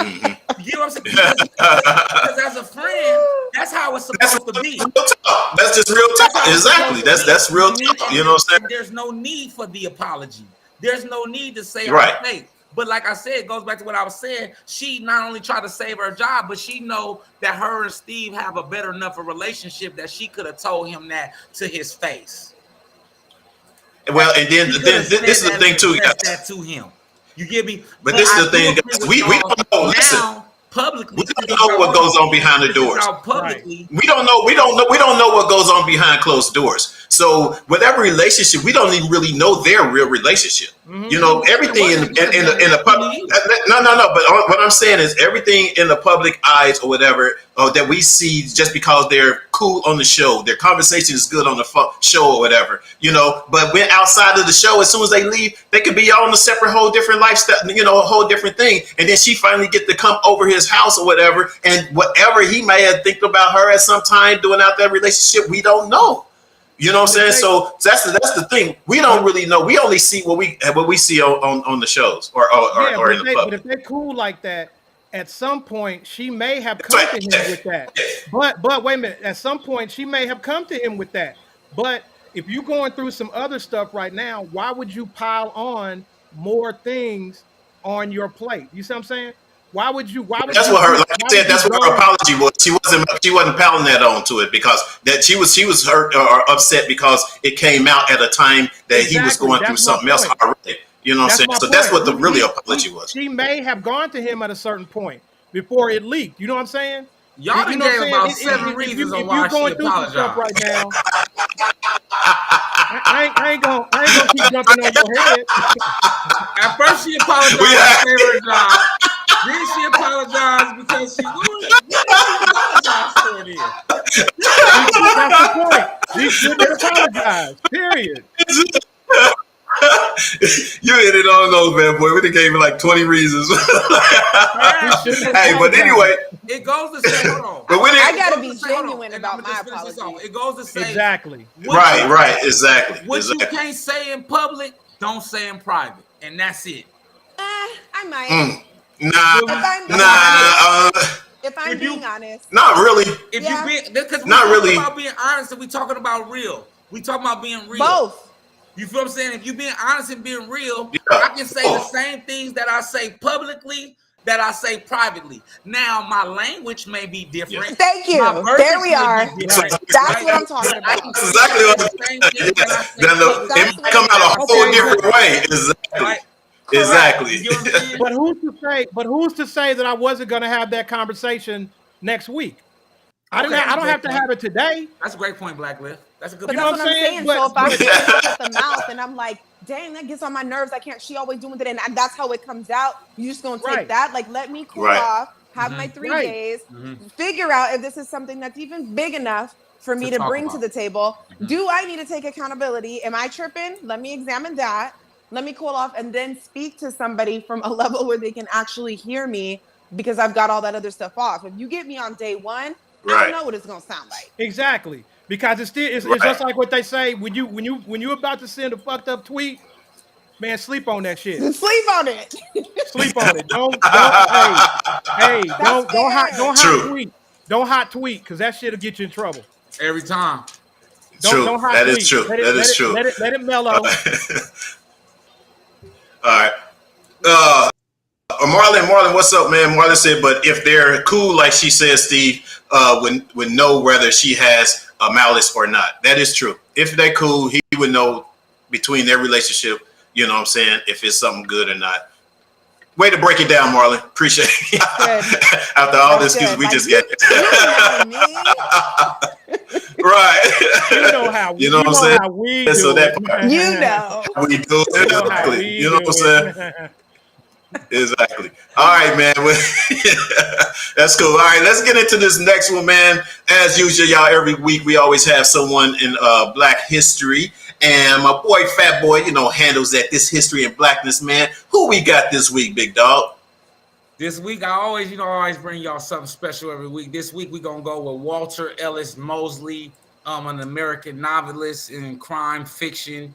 You get what I'm saying? Because as a friend, that's how it's supposed to be. That's just real talk. Exactly. That's real talk. You know what I'm saying? There's no need for the apology. There's no need to say hey. But like I said, it goes back to what I was saying. She not only tried to save her job, but she know that her and Steve have a better enough a relationship that she could have told him that to his face. Well, and then this is the thing too. That to him. You get me? But this is the thing, guys. We don't know. Listen, publicly, we don't know what goes on behind the doors. Publicly, we don't know what goes on behind closed doors. So whatever relationship, we don't even really know their real relationship. You know, everything in the public. No. But what I'm saying is everything in the public eyes or whatever that we see just because they're cool on the show, their conversation is good on the show or whatever. You know, but when outside of the show, as soon as they leave, they could be on a separate, whole different lifestyle. You know, a whole different thing. And then she finally get to come over his house or whatever, and whatever he may have think about her at some time doing out that relationship, we don't know. You know what I'm saying? So that's the thing. We don't really know. We only see what we see on the shows or in the public. But if they're cool like that, at some point she may have come to him with that. But wait a minute. At some point she may have come to him with that. But if you're going through some other stuff right now, why would you pile on more things on your plate? You see what I'm saying? Why would that's what her, like you said, that's what her apology was. She wasn't pounding that on to it because that she was hurt or upset because it came out at a time that he was going through something else already. You know what I'm saying? So that's what the really apology was. She may have gone to him at a certain point before it leaked. You know what I'm saying? Y'all gave about 7 reasons on why she apologized right now. I ain't gonna keep jumping on your head. At first she apologized for saving her job. Then she apologized because she apologized for it. That's the point. She shouldn't apologize. Period. You hit it on those, man, boy. We gave you like 20 reasons. Hey, but anyway, it goes to say, hold on. But I gotta be genuine about my apology. It goes to say exactly. Right, exactly. What you can't say in public, don't say in private, and that's it. I might. If I'm being honest. Not really. If you be, because not really about being honest, and we talking about real. We talking about being real. Both. You feel what I'm saying? If you being honest and being real, I can say the same things that I say publicly that I say privately. Now my language may be different. Thank you. There we are. That's what I'm talking about. That's exactly what I'm saying. It might come out a whole different way. Exactly. Right. Exactly. You know what I'm saying? But who's to say that I wasn't going to have that conversation next week? I don't have to have it today. That's a great point, Blacklift. That's a good But point. that's what I'm saying. So if I'm talking at the mouth and I'm like, dang, that gets on my nerves. I can't. She always doing it, and that's how it comes out. You just gonna take that? Like, let me cool off, have my 3 days, figure out if this is something that's even big enough for me to bring to the table. Do I need to take accountability? Am I tripping? Let me examine that. Let me cool off, and then speak to somebody from a level where they can actually hear me, because I've got all that other stuff off. If you get me on day one, I don't know what it's gonna sound like. Exactly. Because it's just like what they say when you about to send a fucked up tweet, man, sleep on that shit. Sleep on it. Sleep on it. Don't hot tweet, because that shit'll get you in trouble every time. Don't hot that tweet. Is true. That is true. Let it mellow. All right. Marlon, what's up, man? Marlon said, but if they're cool, like she says, Steve, would know whether she has a malice or not. That is true. If they're cool, he would know between their relationship, you know what I'm saying, if it's something good or not. Way to break it down, Marlon. Appreciate it. After all this excuse we just get. Right. You know how you know what I'm saying? How we do so that part, you know. We do it. Exactly. You know what I'm saying? Exactly. All right, man. That's cool. All right, let's get into this next one, man. As usual, y'all, every week we always have someone in Black history. And my boy, Fat Boy, handles that, this history and blackness, man. Who we got this week, big dog? This week, I always bring y'all something special every week. This week, we're going to go with Walter Ellis Mosley, an American novelist in crime fiction.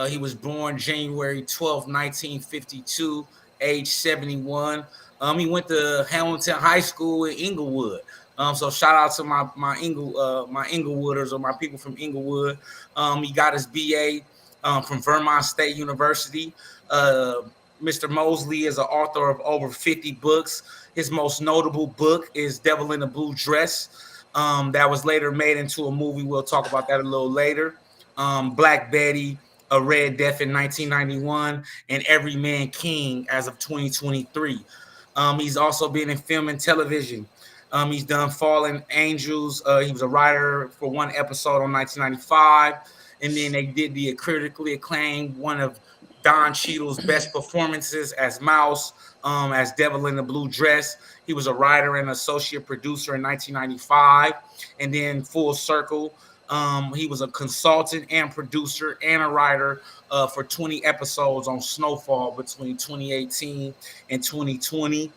He was born January 12, 1952. Age 71. He went to Hamilton High School in Inglewood. So shout out to my Inglewooders, or my people from Inglewood. He got his BA from Vermont State University. Mr. Mosley is an author of over 50 books. His most notable book is Devil in a Blue Dress. That was later made into a movie. We'll talk about that a little later. Black Betty, A Red Death in 1991, and Every Man King as of 2023. He's also been in film and television. He's done Fallen Angels. He was a writer for one episode on 1995. And then they did the critically acclaimed, one of Don Cheadle's best performances as Mouse, as Devil in the Blue Dress. He was a writer and associate producer in 1995. And then Full Circle. He was a consultant and producer and a writer for 20 episodes on Snowfall between 2018 and 2020.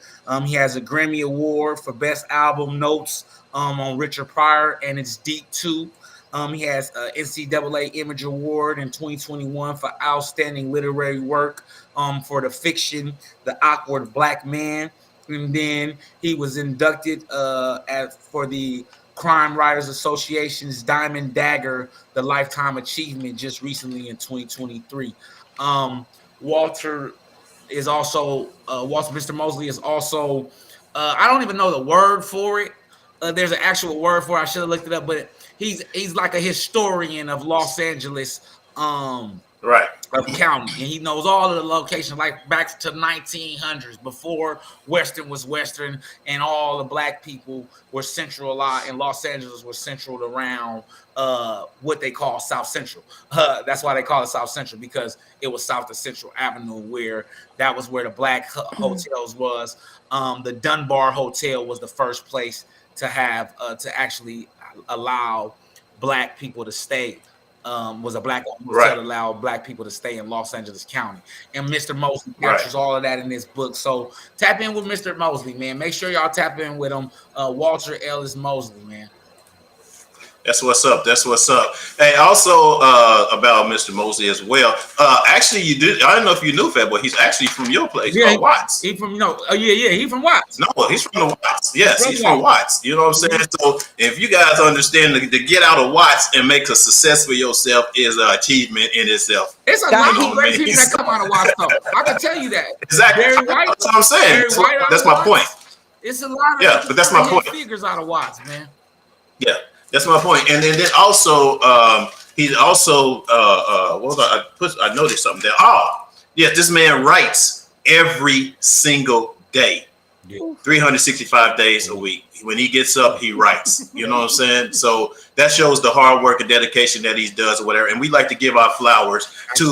He has a Grammy Award for Best Album Notes on Richard Pryor and It's Deep Too. He has an NCAA Image Award in 2021 for Outstanding Literary Work for the fiction The Awkward Black Man. And then he was inducted for the Crime Writers Association's Diamond Dagger, the Lifetime Achievement, just recently in 2023. Mr. Mosley is also, I don't even know the word for it. There's an actual word for it. I should have looked it up, but he's like a historian of Los Angeles, of county, and he knows all of the locations, like back to 1900s, before Western was Western, and all the black people were centralized, and Los Angeles was centered around what they call South Central. That's why they call it South Central, because it was south of Central Avenue, where that was where the black hotels was. The Dunbar Hotel was the first place to have to actually allow black people to stay. Was a black hotel that allowed black people to stay in Los Angeles County. And Mr. Mosley captures all of that in this book. So tap in with Mr. Mosley, man. Make sure y'all tap in with him. Walter Ellis Mosley, man. That's what's up. That's what's up. Hey, also about Mr. Mosley as well. Actually, you did. I don't know if you knew, Fat Boy. He's actually from your place, Watts. He from He from Watts. No, he's from the Watts. Yes, he's from Watts. You know what I'm saying? So if you guys understand to get out of Watts and make a success for yourself is an achievement in itself. It's a lot of great people that come out of Watts, though. I can tell you that. Exactly. That's what I'm saying. That's my point. It's a lot of but that's my point. Figures out of Watts, man. Yeah. That's my point. And then also, he's also, I noticed something there. Oh, yeah, this man writes every single day. Yeah. 365 days a week. When he gets up, he writes. You know what I'm saying? So that shows the hard work and dedication that he does or whatever. And we like to give our flowers to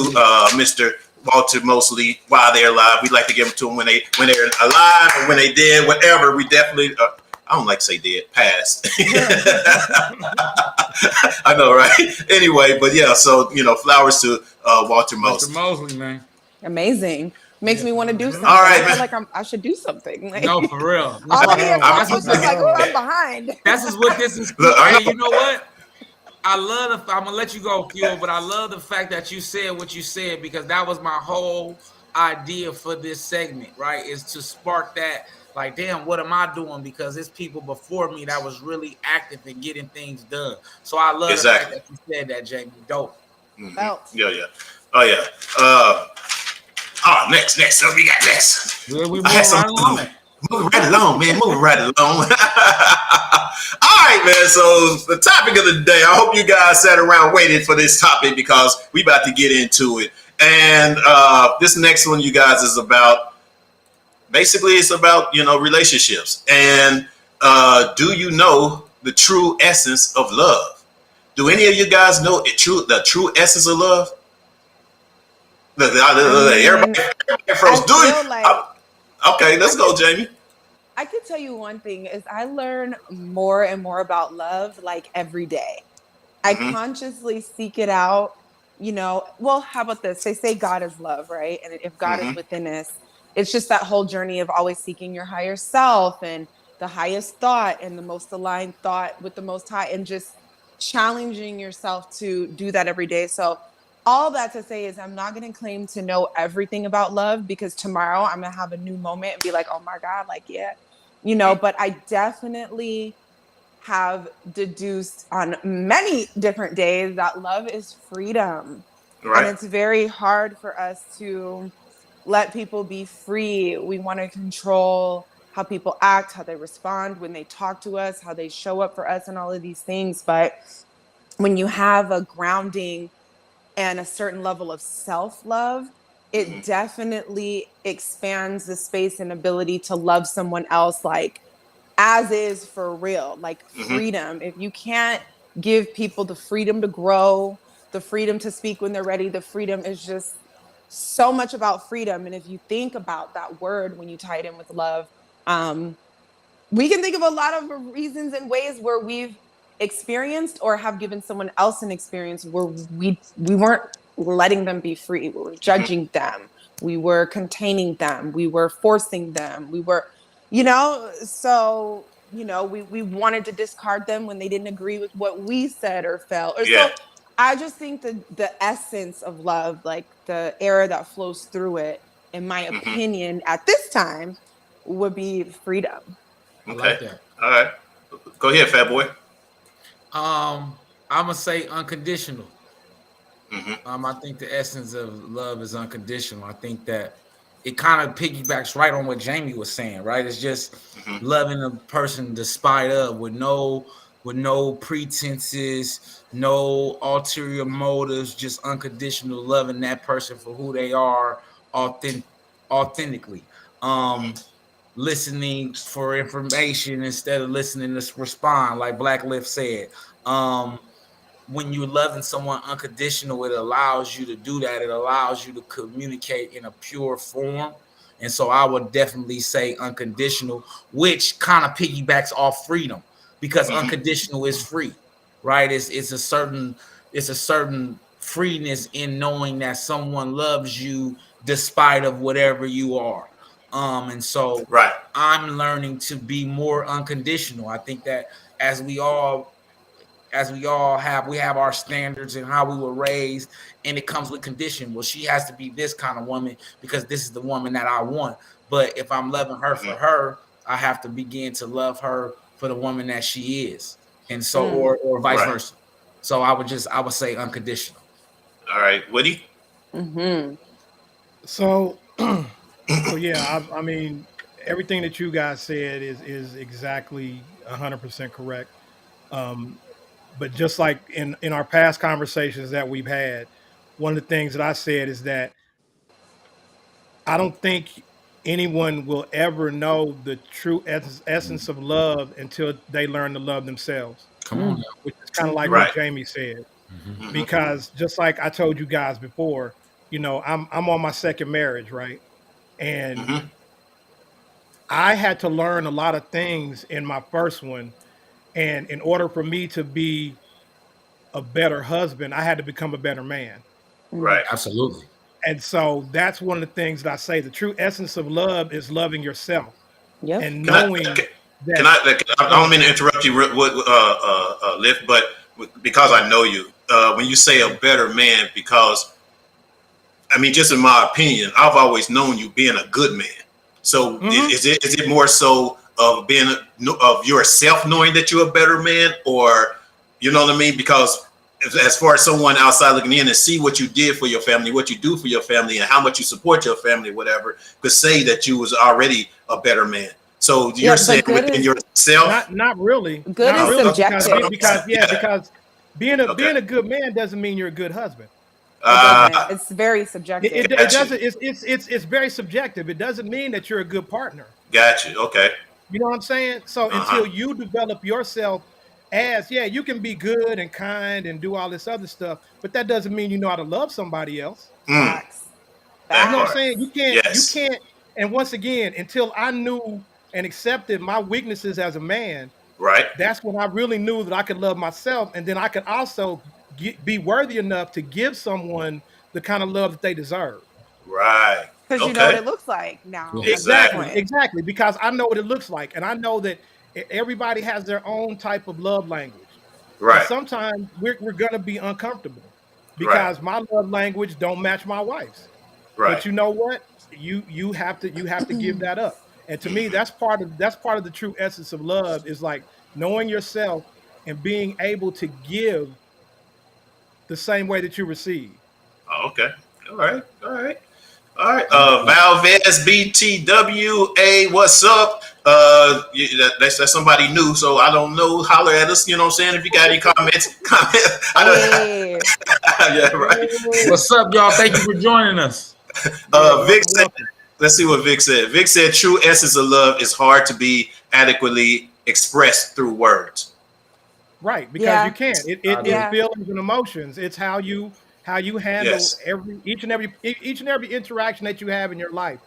Mr. Walter Mosley while they're alive. We like to give them to them when they're alive or when they dead, whatever. We definitely I don't like to say dead, passed. I know, right? Anyway, but yeah, so flowers to Walter Mosley. Mr. Mosley, man. Amazing. Makes me want to do something. All right, I feel man. like I should do something. Like, No, for real. all I hear That's is like, oh, I'm behind. That's is what this is. Look, Hey, you know what? I love I'm gonna let you go, Q, but I love the fact that you said what you said, because that was my whole idea for this segment, right? Is to spark that, like, damn, what am I doing? Because there's people before me that was really active in getting things done. So I love the fact that you said that, Jamie. Dope. Mm-hmm. Yeah. Oh yeah. Next. What we got next? We moving right along. Moving right along, man. Moving right along. All right, man. So the topic of the day, I hope you guys sat around waiting for this topic because we about to get into it. And this next one, you guys, is about, basically it's about, relationships. And do you know the true essence of love? Do any of you guys know the true essence of love? Everybody froze. Okay, let's go, Jamie. I could tell you one thing is I learn more and more about love like every day. I consciously seek it out, well, how about this? They say God is love, right? And if God is within us, it's just that whole journey of always seeking your higher self and the highest thought and the most aligned thought with the Most High, and just challenging yourself to do that every day. So all that to say is I'm not going to claim to know everything about love, because tomorrow I'm going to have a new moment and be like, oh my God, like, yeah, but I definitely have deduced on many different days that love is freedom. Right. And it's very hard for us to let people be free. We want to control how people act, how they respond when they talk to us, how they show up for us, and all of these things. But when you have a grounding and a certain level of self-love, it definitely expands the space and ability to love someone else like as is, for real, like freedom. If you can't give people the freedom to grow, the freedom to speak when they're ready, the freedom is just so much about freedom. And if you think about that word when you tie it in with love, we can think of a lot of reasons and ways where we've experienced or have given someone else an experience where we weren't letting them be free. We were judging them. We were containing them. We were forcing them. We were, so, we wanted to discard them when they didn't agree with what we said or felt. So I just think that the essence of love, like the air that flows through it, in my opinion, at this time, would be freedom. Okay. I like that. All right. Go ahead, fat boy. I'm gonna say unconditional. I think the essence of love is unconditional. I think that it kind of piggybacks right on what Jamie was saying, right? It's just loving a person despite of, with no pretenses, no ulterior motives, just unconditional loving that person for who they are, authentically. Listening for information instead of listening to respond, like Black Lift said. When you're loving someone unconditional, it allows you to do that. It allows you to communicate in a pure form. And so I would definitely say unconditional, which kind of piggybacks off freedom, because unconditional is free, right? It's a certain freeness in knowing that someone loves you despite of whatever you are. And so I'm learning to be more unconditional. I think that as we all have our standards and how we were raised, and it comes with condition. Well, she has to be this kind of woman because this is the woman that I want. But if I'm loving her for her, I have to begin to love her for the woman that she is. And so, or vice versa. So I would say unconditional. All right. Woody? So yeah, I mean, everything that you guys said is exactly 100% correct. But just like in our past conversations that we've had, one of the things that I said is that I don't think anyone will ever know the true essence of love until they learn to love themselves. Come on now. Which is kind of like Right. what Jamie said. Mhm. Because just like I told you guys before, you know, I'm on my second marriage, right? And Mhm. I had to learn a lot of things in my first one. And in order for me to be a better husband, I had to become a better man. Right. Absolutely. And so that's one of the things that I say. The true essence of love is loving yourself Yep. and Can I, knowing can, that. can I don't mean to interrupt you, Liv, but because I know you, when you say a better man, because I mean, just in my opinion, I've always known you being a good man. So is it more so of being of yourself knowing that you're a better man, or you know what I mean? Because as far as someone outside looking in and see what you did for your family, what you do for your family, and how much you support your family, whatever, could say that you was already a better man. So you're saying within yourself? Not really. Good Not is really, subjective. because being a good man doesn't mean you're a good husband. It doesn't. It's very subjective. It doesn't. It's very subjective. It doesn't mean that you're a good partner. Got you. Okay. You know what I'm saying? So until you develop yourself as, you can be good and kind and do all this other stuff, but that doesn't mean you know how to love somebody else. Facts. You know what I'm saying? You can't. And once again, until I knew and accepted my weaknesses as a man, right? That's when I really knew that I could love myself, and then I could also be worthy enough to give someone the kind of love that they deserve. Right. Because you know what it looks like now. Exactly. Because I know what it looks like, and I know that everybody has their own type of love language. Right. And sometimes we're gonna be uncomfortable because my love language don't match my wife's. Right. But you know what? You have to give that up. And to me, that's part of the true essence of love, is like knowing yourself and being able to give the same way that you receive. Oh, okay. All right. Valvez BTWA, what's up? That's somebody new, so I don't know. Holler at us, you know what I'm saying? If you got any comments. Yeah, right. What's up, y'all? Thank you for joining us. Vic said, let's see what Vic said. Vic said, true essence of love is hard to be adequately expressed through words. Right, because you can't. It's feelings and emotions. It's how you handle each and every interaction that you have in your life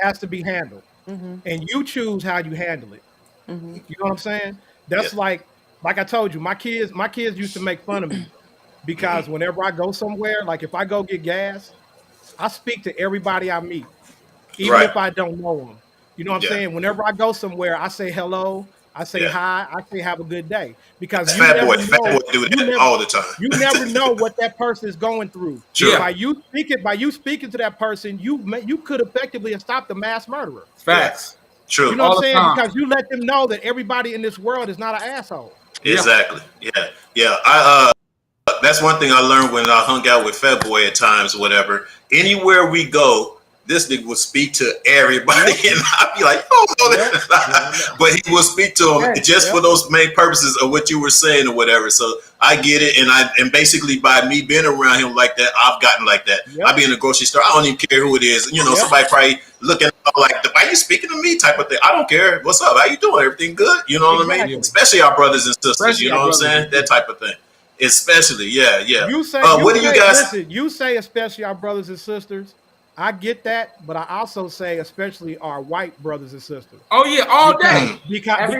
has to be handled, and you choose how you handle it. You know what I'm saying? That's like I told you, my kids used to make fun of me because whenever I go somewhere, like if I go get gas, I speak to everybody I meet, even if I don't know them. You know what I'm saying? Whenever I go somewhere, I say hello. I say hi. I say have a good day, because Fat boy do that all the time. You never know what that person is going through. Sure. By you speaking to that person, you could effectively have stopped a mass murderer. Facts. True. You know what I'm saying? Because you let them know that everybody in this world is not an asshole. Exactly. Yeah. That's one thing I learned when I hung out with Fat Boy at times or whatever. Anywhere we go, this nigga will speak to everybody, and I'd be like, "Oh no!" But he will speak to them just for those main purposes of what you were saying or whatever. So I get it, and basically by me being around him like that, I've gotten like that. I be in the grocery store, I don't even care who it is. You know, somebody probably looking like, "Why you speaking to me?" type of thing. I don't care. What's up? How you doing? Everything good? You know what I mean? Especially our brothers and sisters. You know what I'm saying? That type of thing. Especially, yeah. You say, what do you guys? Listen, you say especially our brothers and sisters. I get that, but I also say especially our white brothers and sisters. Oh yeah, all day. Because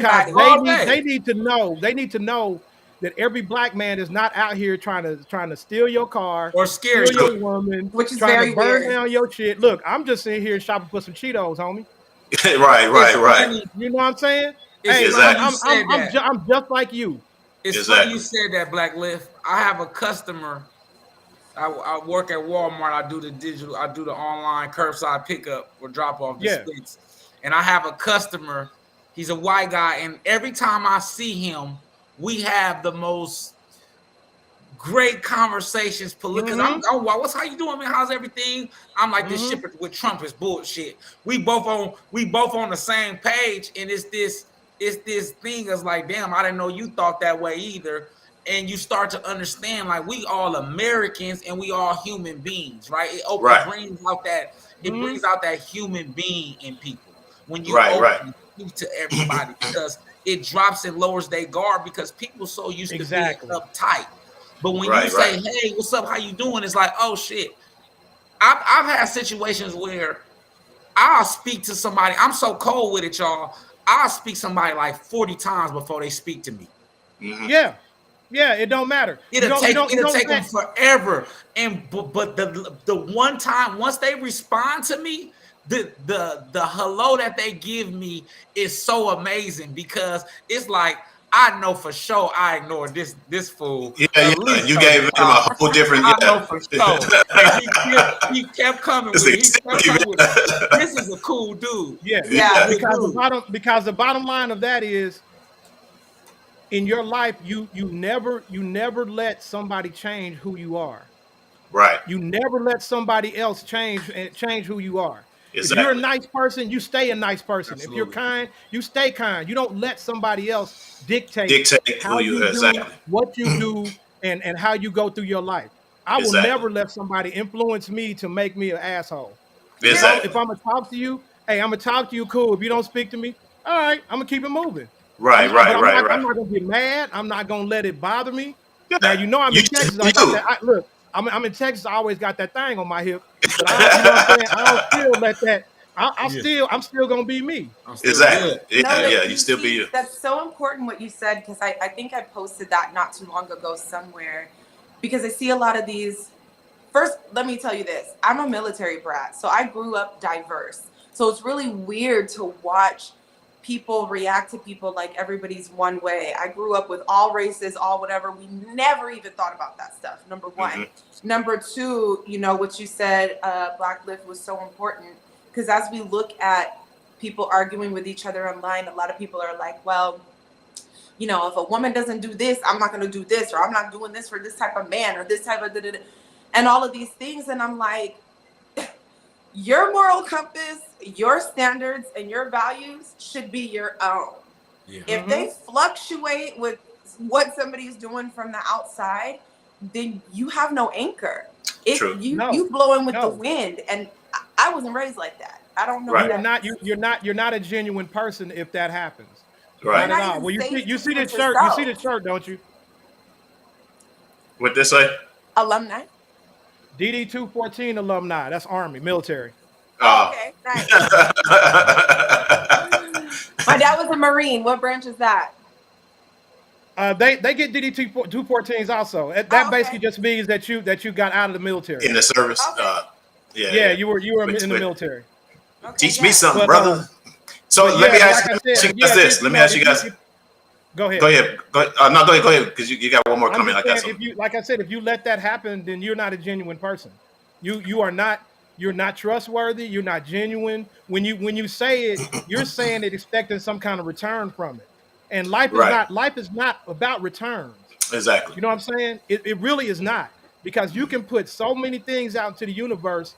they need to know that every black man is not out here trying to steal your car or scare your woman, which is trying very to burn weird. down your shit. Look, I'm just sitting here shopping for some Cheetos, homie. right. You know what I'm saying? I'm just like you. It's funny you said that, Black Lift. I have a customer. I work at Walmart. I do the online curbside pickup or drop off the sticks. And I have a customer. He's a white guy, and every time I see him, we have the most great conversations. Because what's how you doing, man? How's everything? I'm like, this shipper with Trump is bullshit. We both on the same page, and it's this thing is like, damn, I didn't know you thought that way either. and you start to understand like we all Americans and we all human beings, right? It brings out that brings out that human being in people when you speak to everybody because it drops and lowers their guard because people so used to being uptight. But when you say, "Hey, what's up? How you doing?" It's like, "Oh shit." I've had situations where I'll speak to somebody. I'm so cold with it, y'all. I'll speak to somebody like 40 times before they speak to me. Yeah, it don't matter. It'll take them forever. But the one time once they respond to me, the hello that they give me is so amazing because it's like I know for sure I ignored this fool. Yeah. You gave him a whole different. I know for sure. He kept coming with it. This is a cool dude. Yeah. Because the bottom line of that is, in your life, you never let somebody change who you are. Right. You never let somebody else change who you are. Exactly. If you're a nice person, you stay a nice person. Absolutely. If you're kind, you stay kind. You don't let somebody else dictate who you do, what you do, and how you go through your life. I will never let somebody influence me to make me an asshole. Exactly. If I'm gonna talk to you, hey, I'm gonna talk to you. Cool. If you don't speak to me, all right, I'm gonna keep it moving. Right. I'm not gonna get mad. I'm not gonna let it bother me. Yeah. Now I'm in Texas. I got that. Look, I'm in Texas. I always got that thing on my hip. But you know what I'm saying? I don't still let that. I'm still gonna be me. Exactly. You still be you. That's so important what you said because I think I posted that not too long ago somewhere because I see a lot of these. First, let me tell you this. I'm a military brat, so I grew up diverse. So it's really weird to watch people react to people like everybody's one way. I grew up with all races, all whatever. We never even thought about that stuff, number one. Number two, what you said, Black Lift was so important because as we look at people arguing with each other online, a lot of people are like, well, if a woman doesn't do this, I'm not going to do this, or I'm not doing this for this type of man or this type of and all of these things. And I'm like, your moral compass, your standards, and your values should be your own. Yeah. If they fluctuate with what somebody's doing from the outside, then you have no anchor. You blowing with the wind, and I wasn't raised like that. I don't know. Right. You're not a genuine person if that happens. Right. Not at all. Well, you see the shirt. You see the shirt, don't you? What they say? Alumni. DD 214 alumni. That's Army, military. Okay, nice. My dad was a Marine. What branch is that? They get DD 214s also. That basically just means that you got out of the military. In the service. Okay. You were in the military. Okay, Teach me something, brother. So let me ask you guys. Let me ask you guys. Go ahead. Go ahead. No, go ahead because you got one more comment. Like I said, if you let that happen, then you're not a genuine person. You are not. You're not trustworthy. You're not genuine. When you say it, you're saying it expecting some kind of return from it. And life is not about returns. Exactly. You know what I'm saying? It really is not, because you can put so many things out into the universe,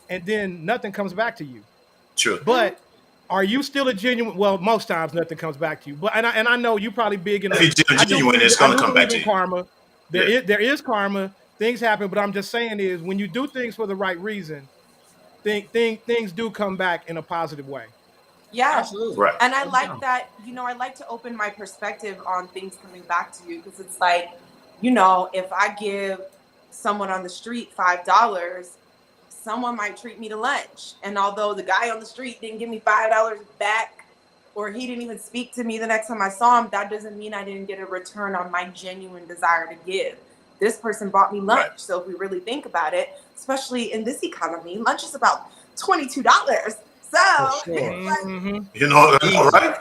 and then nothing comes back to you. True. But are you still a genuine? Well, most times nothing comes back to you. But and I know you probably big in. If you're genuine, it's going to come back to you. Karma. There is karma. Things happen, but I'm just saying is when you do things for the right reason, things do come back in a positive way. Yeah, absolutely. Right. And I like that. I like to open my perspective on things coming back to you because it's like, if I give someone on the street $5, someone might treat me to lunch. And although the guy on the street didn't give me $5 back, or he didn't even speak to me the next time I saw him, that doesn't mean I didn't get a return on my genuine desire to give. This person bought me lunch. Right. So if we really think about it, especially in this economy, lunch is about $22. So, right?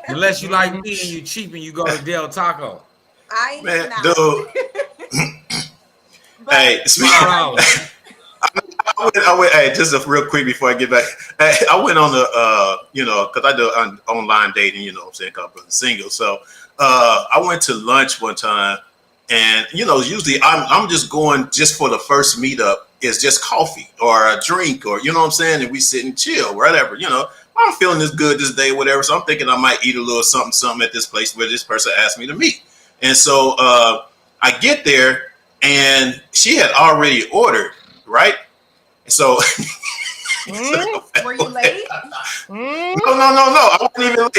Unless you like me and you cheap and you go to Del Taco. Dude. Hey, I went. Hey, just a real quick before I get back. Hey, I went on the, because I do online dating. You know what I'm saying, couple of singles. So, I went to lunch one time, and usually I'm just going just for the first meetup. Is just coffee or a drink or you know what I'm saying, and we sit and chill, whatever. I'm feeling this good this day, whatever. So I'm thinking I might eat a little something at this place where this person asked me to meet. And so I get there, and she had already ordered, right? So Were you late? no. I wasn't even late.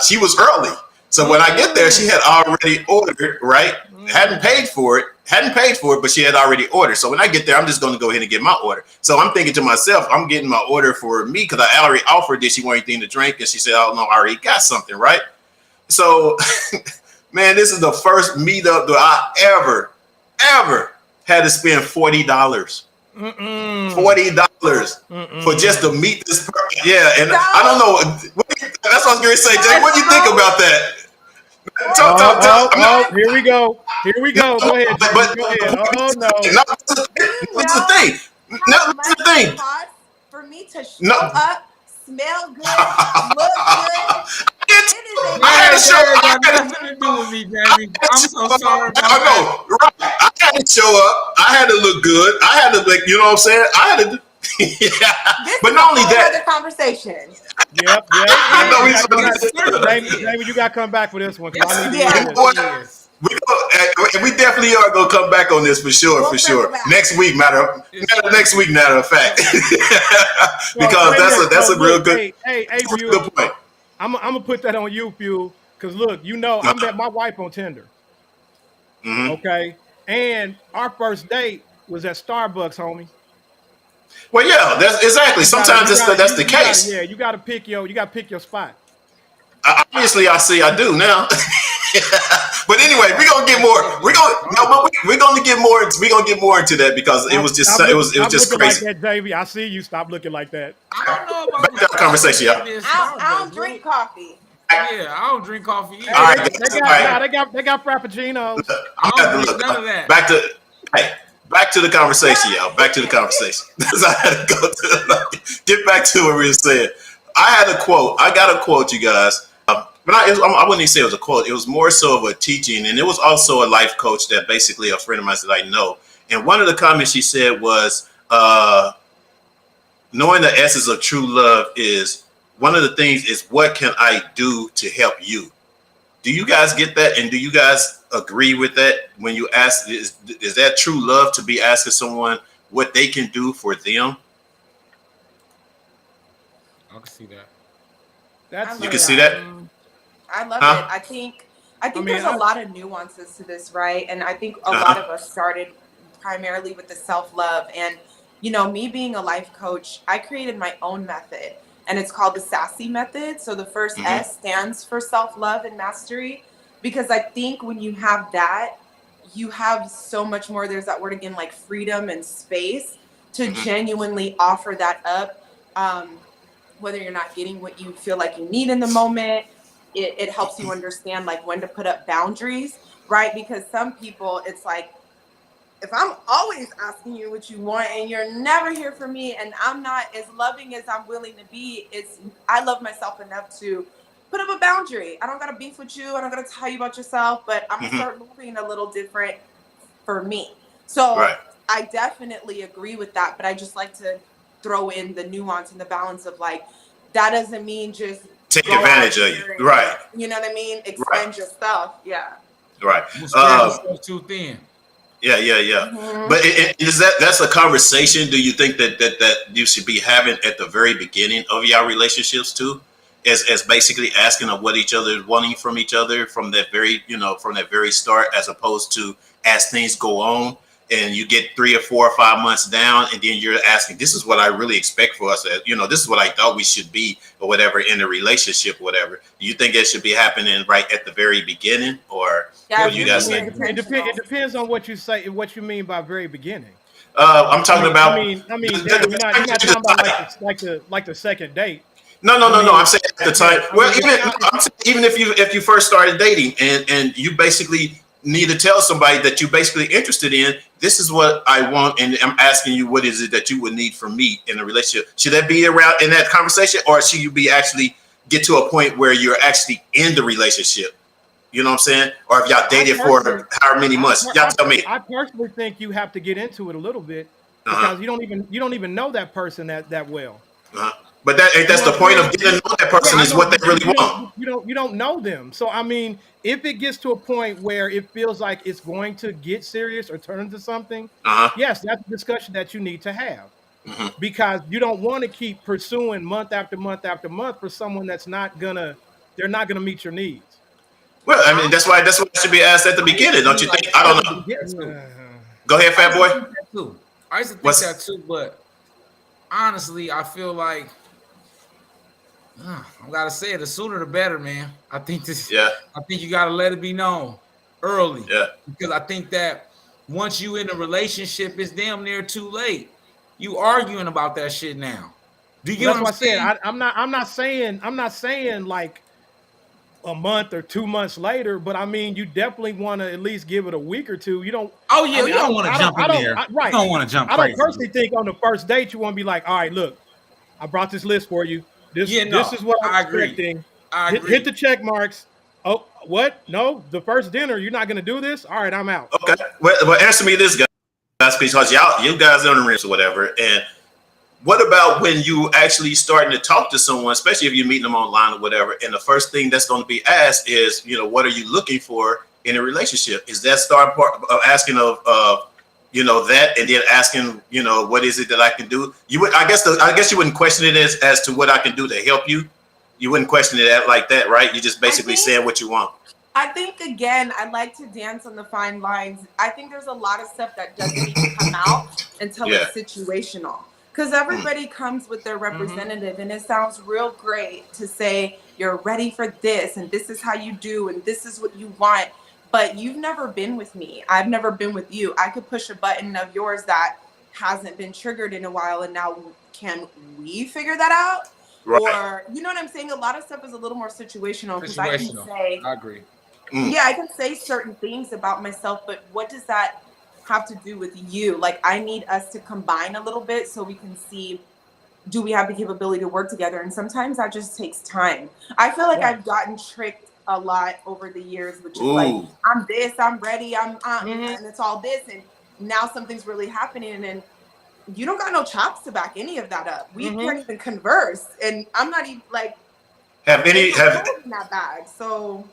She was early. So when I get there, she had already ordered, right? Hadn't paid for it, but she had already ordered. So when I get there, I'm just going to go ahead and get my order. So I'm thinking to myself, I'm getting my order for me because I already offered, did she want anything to drink? And she said, oh, no, I already got something, right? So, man, this is the first meetup that I ever had to spend $40. $40 for just to meet this person. Yeah, and I don't know. That's what I was going to say, Jay. What do you think about that? Here we go. Go ahead. But go ahead. Oh no. What's the thing? No, that's the thing. For me to show up, smell good, look good. I had to show up. Nothing to do with me, Jamie. I'm so sorry about I know, right? I had to show up. I had to look good. I had to, like, you know what I'm saying? I had to. Yeah. But not only that. Another conversation. Yep. I know Jamie, you got to come back for this one. We definitely are gonna come back on this for sure. Next week, matter of fact, because that's a real good. Hey, good point. I'm gonna put that on you, Fuel, because look, I met my wife on Tinder. Mm-hmm. Okay, and our first date was at Starbucks, homie. Well, yeah, that's exactly. Sometimes that's the case. You got to pick your spot. Obviously, I do now. But anyway, we're gonna get more. We're gonna get more into that because it was just crazy. Like that, Davey. I see you. Stop looking like that. I don't know about back to that conversation, y'all. I don't drink coffee. Yeah, I don't drink coffee either. All right, they got frappuccinos. I don't drink none of that. Back to the conversation, y'all. Back to the conversation. I had to go get back to what we were saying. I got a quote, you guys. But I wouldn't even say it was a quote. It was more so of a teaching, and it was also a life coach that basically a friend of mine that I know. And one of the comments she said was, knowing the essence of true love is one of the things is what can I do to help you? Do you guys get that? And do you guys agree with that when you ask, is that true love to be asking someone what they can do for them? I can see that. You can see that? I love it. I think there's a lot of nuances to this, right? And I think a lot of us started primarily with the self-love. And, me being a life coach, I created my own method. And it's called the SASSY method. So the first S stands for self-love and mastery. Because I think when you have that, you have so much more. There's that word again, like freedom and space to genuinely offer that up. Whether you're not getting what you feel like you need in the moment, it helps you understand like when to put up boundaries, right? Because some people, it's like, if I'm always asking you what you want and you're never here for me and I'm not as loving as I'm willing to be, I love myself enough to put up a boundary. I don't got to beef with you. I don't got to tell you about yourself, but I'm going to start moving a little different for me. So I definitely agree with that, but I just like to throw in the nuance and the balance of like, that doesn't mean just take advantage of you. Right. You know what I mean? Expend your stuff. Yeah. Right. Too thin. Yeah. But that's a conversation. Do you think that you should be having at the very beginning of your relationships too, as basically asking of what each other is wanting from each other from that very start, as opposed to as things go on and you get 3 or 4 or 5 months down, and then you're asking, this is what I really expect for us. This is what I thought we should be, or whatever, in a relationship, whatever. Do you think it should be happening right at the very beginning, or what do you guys think? It depends on what you say, what you mean by very beginning. I'm talking about. You're not talking about like the second date. No. I'm saying at the time. Even if you first started dating and you basically need to tell somebody that you're basically interested in, this is what I want, and I'm asking you, what is it that you would need from me in a relationship? Should that be around in that conversation, or should you be actually get to a point where you're actually in the relationship? You know what I'm saying? Or if y'all dated for however many months, y'all tell me. I personally think you have to get into it a little bit because you don't even know that person that well. But that's the point of getting to know that person is what they really want. You don't know them. So I mean, if it gets to a point where it feels like it's going to get serious or turn into something, yes, that's a discussion that you need to have. Because you don't want to keep pursuing month after month after month for someone they're not gonna meet your needs. Well, I mean, that's why it should be asked at the beginning, don't you think? I don't know. Go ahead, fat boy. I used to think that too, but honestly, I feel like I gotta say it. The sooner the better, man. I think this. Yeah. I think you gotta let it be known early. Yeah. Because I think that once you in a relationship, it's damn near too late. You arguing about that shit now. Do you get what I'm saying? I'm not saying like a month or 2 months later, but I mean, you definitely want to at least give it a week or two. You don't. Oh yeah, you don't want to jump in there. Right. You don't want to jump. I don't personally think on the first date you want to be like, all right, look, I brought this list for you. This is what I'm expecting. I agree. Hit the check marks. Oh, what? No, the first dinner, you're not going to do this? All right, I'm out. Okay. Well, answer me this, guys, because you guys are on the rims or whatever. And what about when you actually starting to talk to someone, especially if you're meeting them online or whatever, and the first thing that's going to be asked is, what are you looking for in a relationship? Is that start part of asking of that, and then asking, what is it that I can do? You would, I guess you wouldn't question it as to what I can do to help you. You wouldn't question it like that, right? You're just basically saying what you want. I think, again, I like to dance on the fine lines. I think there's a lot of stuff that doesn't even come out until it's situational. Because everybody comes with their representative, and it sounds real great to say you're ready for this, and this is how you do, and this is what you want. But you've never been with me. I've never been with you. I could push a button of yours that hasn't been triggered in a while, and now can we figure that out? Right. Or, you know what I'm saying? A lot of stuff is a little more situational. Because I can say, I agree. Yeah, I can say certain things about myself, but what does that have to do with you? Like, I need us to combine a little bit so we can see, do we have the capability to work together? And sometimes that just takes time. I feel like I've gotten tricked a lot over the years, which is like, I'm this, I'm ready, and it's all this, and now something's really happening, and you don't got no chops to back any of that up. We can't even converse, and I'm not even like have in that bag. So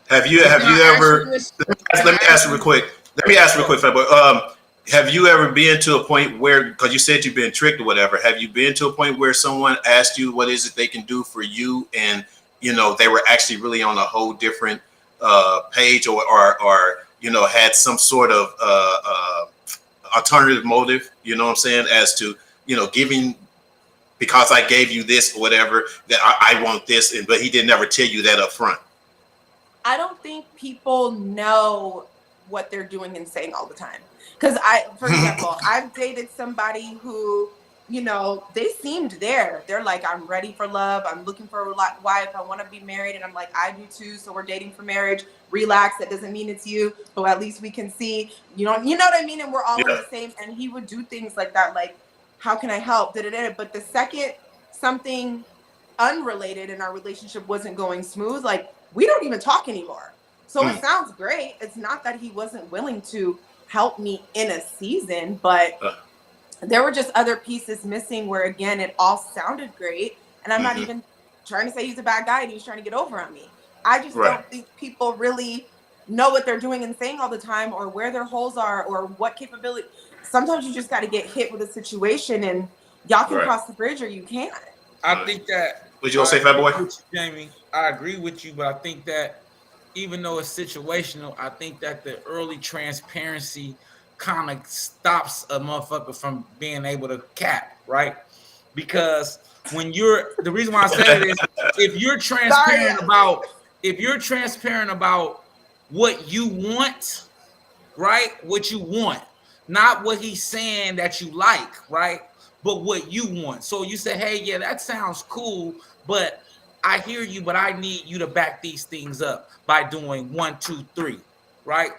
have you ever? Let me ask you real quick. Fabo. Have you ever been to a point where, because you said you've been tricked or whatever, have you been to a point where someone asked you what is it they can do for you, and they were actually really on a whole different page, or had some sort of alternative motive, you know what I'm saying, as to, giving, because I gave you this or whatever, that I want this, but he didn't ever tell you that up front? I don't think people know what they're doing and saying all the time. Because for example, I've dated somebody who, they seemed there. They're like, I'm ready for love. I'm looking for a wife. I want to be married. And I'm like, I do too. So we're dating for marriage. Relax. That doesn't mean it's you. But at least we can see, you know what I mean? And we're all on the same. And he would do things like that. Like, how can I help? But the second something unrelated in our relationship wasn't going smooth, like, we don't even talk anymore. So it sounds great. It's not that he wasn't willing to help me in a season, but there were just other pieces missing where, again, it all sounded great. And I'm not even trying to say he's a bad guy and he's trying to get over on me. I just don't think people really know what they're doing and saying all the time, or where their holes are, or what capability. Sometimes you just got to get hit with a situation, and y'all can cross the bridge or you can't. I think that. What you gonna say, fat boy? Jamie, I agree with you, but I think that even though it's situational, I think that the early transparency kind of stops a motherfucker from being able to cap, right? Because the reason why I say it is, if you're transparent about what you want, right? What you want, not what he's saying that you like, right? But what you want. So you say, hey, yeah, that sounds cool, but I hear you, but I need you to back these things up by doing 1, 2, 3, right?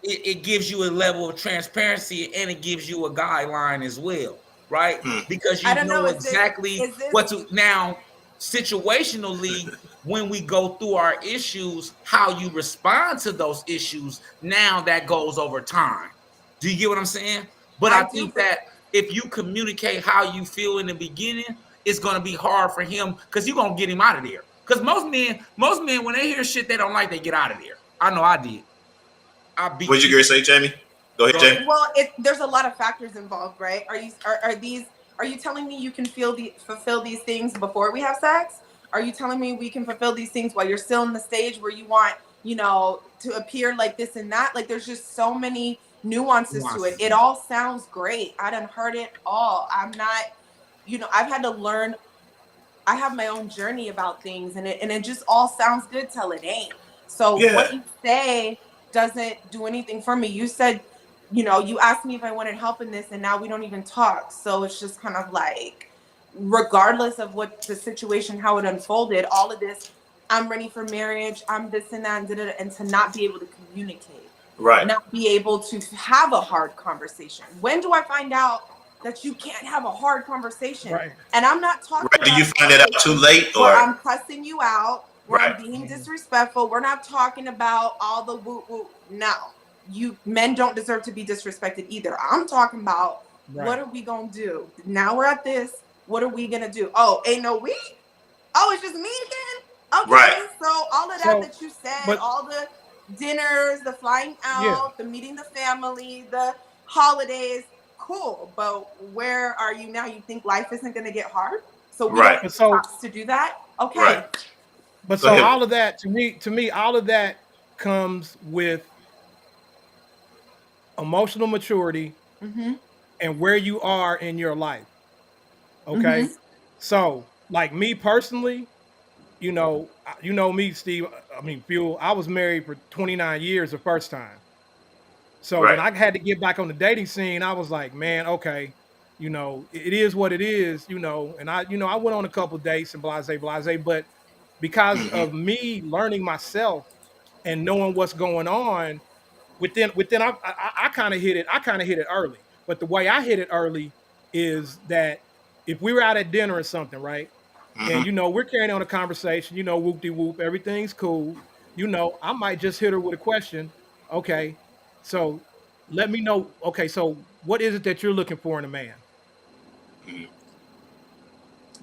It gives you a level of transparency, and it gives you a guideline as well, right? Because you know exactly what to. Now, situationally, when we go through our issues, how you respond to those issues, now that goes over time. Do you get what I'm saying? But I think that if you communicate how you feel in the beginning, it's gonna be hard for him because you're gonna get him out of there. Because most men, when they hear shit they don't like, they get out of there. I know I did. What'd you say, Jamie? Go ahead, Jamie. Well, there's a lot of factors involved, right? Are you telling me you can fulfill these things before we have sex? Are you telling me we can fulfill these things while you're still in the stage where you want, to appear like this and that? Like, there's just so many nuances to it. It all sounds great. I done heard it all. I'm not, I've had to learn. I have my own journey about things, and it just all sounds good till it ain't. So what you say doesn't do anything for me. You said, you asked me if I wanted help in this, and now we don't even talk. So it's just kind of like, regardless of what the situation, how it unfolded, all of this, I'm ready for marriage, I'm this and that, and to not be able to communicate. Right. Not be able to have a hard conversation. When do I find out that you can't have a hard conversation? Right. And I'm not talking about, do you find it out too late, or I'm cussing you out, where I'm being disrespectful? We're not talking about all the woo. No, men don't deserve to be disrespected either. I'm talking about what are we gonna do? Now we're at this. What are we gonna do? Oh, ain't no we? Oh, it's just me again? Okay. Right. So all of that you said, all the dinners, the flying out, the meeting the family, the holidays, cool. But where are you now? You think life isn't gonna get hard? So we don't have to do that? Okay. Right. But so all of that, to me, all of that comes with emotional maturity and where you are in your life. Okay. So, like me personally, you know me, Steve. I mean, Fuel. I was married for 29 years the first time. So when I had to get back on the dating scene, I was like, man, okay, it is what it is, and I went on a couple of dates and blase, but because of me learning myself and knowing what's going on within I kind of hit it early. But the way I hit it early is that if we were out at dinner or something, right? And we're carrying on a conversation, whoop-de-whoop, everything's cool. I might just hit her with a question. Okay, so let me know. Okay, so what is it that you're looking for in a man?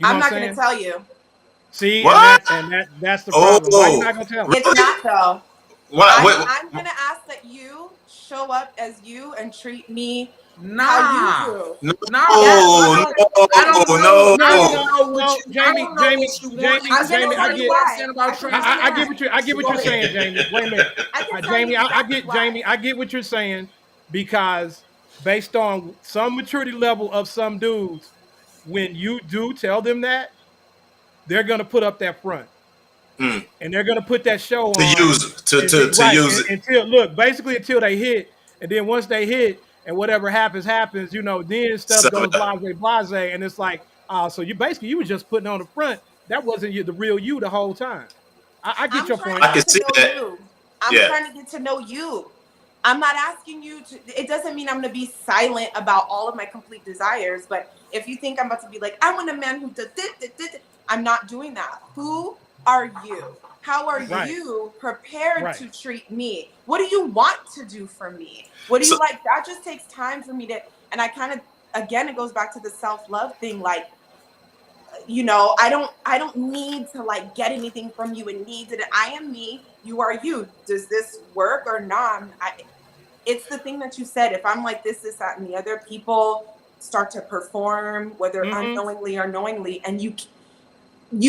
I'm not going to tell you. See, that's the problem. Why are you not going to tell me? It's not though. I'm going to ask that you show up as you and treat me how you do. No, Jamie, I get what you're saying, Jamie. Wait a minute. Jamie, I get what you're saying, because based on some maturity level of some dudes, when you do tell them that, they're gonna put up that front. And they're gonna put that show on to use it until they hit, and then once they hit and whatever happens, then stuff goes blase, and it's like, so you were just putting on the front. That wasn't the real you the whole time. I get your point. I can see that. I'm trying to get to know you. I'm not asking you to. It doesn't mean I'm going to be silent about all of my complete desires. But if you think I'm about to be like, I want a man who does this, I'm not doing that. Who are you? How are you prepared to treat me? What do you want to do for me? What do you like? That just takes time for me to. And I kind of, again, it goes back to the self-love thing. Like, I don't need to like get anything from you and need it. I am me. You are you. Does this work or not? It's the thing that you said. If I'm like this, that, and the other, people start to perform, whether unknowingly or knowingly, and you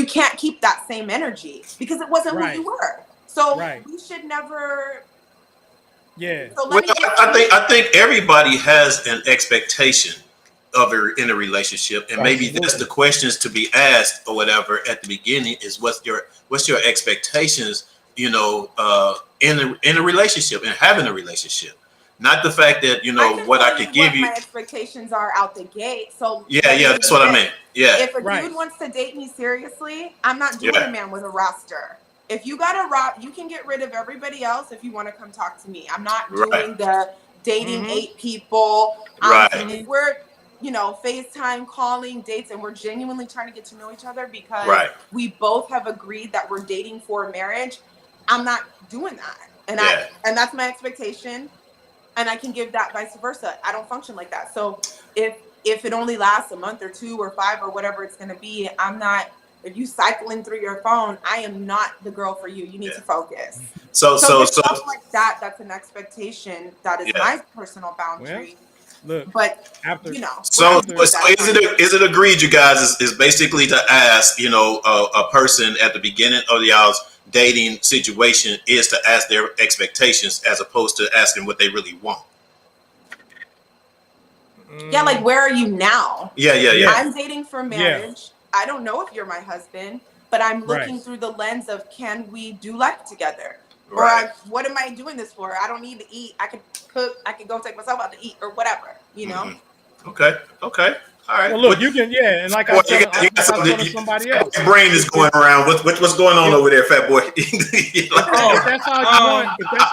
can't keep that same energy because it wasn't who you were. So we should never. Yeah. So I think everybody has an expectation of in a relationship, and maybe that's the questions to be asked or whatever at the beginning is what's your expectations, in a relationship and having a relationship. Not the fact that what I could give you. My expectations are out the gate. So that's what I meant. Yeah. If a dude wants to date me seriously, I'm not doing a man with a roster. If you got a you can get rid of everybody else if you want to come talk to me. I'm not doing the dating 8 people. If we're FaceTime, calling, dates, and we're genuinely trying to get to know each other because we both have agreed that we're dating for marriage, I'm not doing that. And that's my expectation. And I can give that vice versa. I don't function like that. So if if it only lasts a month or 2 or 5 or whatever it's going to be, I'm not. If you cycling through your phone, I am not the girl for you. You need to focus. So stuff like that. That's an expectation. That is my personal boundary. Well, look, but after, you know. So is it agreed, you guys? Is basically to ask, you know, a person at the beginning of y'all's dating situation is to ask their expectations as opposed to asking what they really want. Yeah, like where are you now? Yeah. I'm dating for marriage. I don't know if you're my husband, but I'm looking through the lens of can we do life together? Or what am I doing this for? I don't need to eat. I could cook. I could go take myself out to eat or whatever, you know? Okay. All right. Well, look, you can, and like I said, somebody else. Your brain is going around. What's going on over there, fat boy? If that's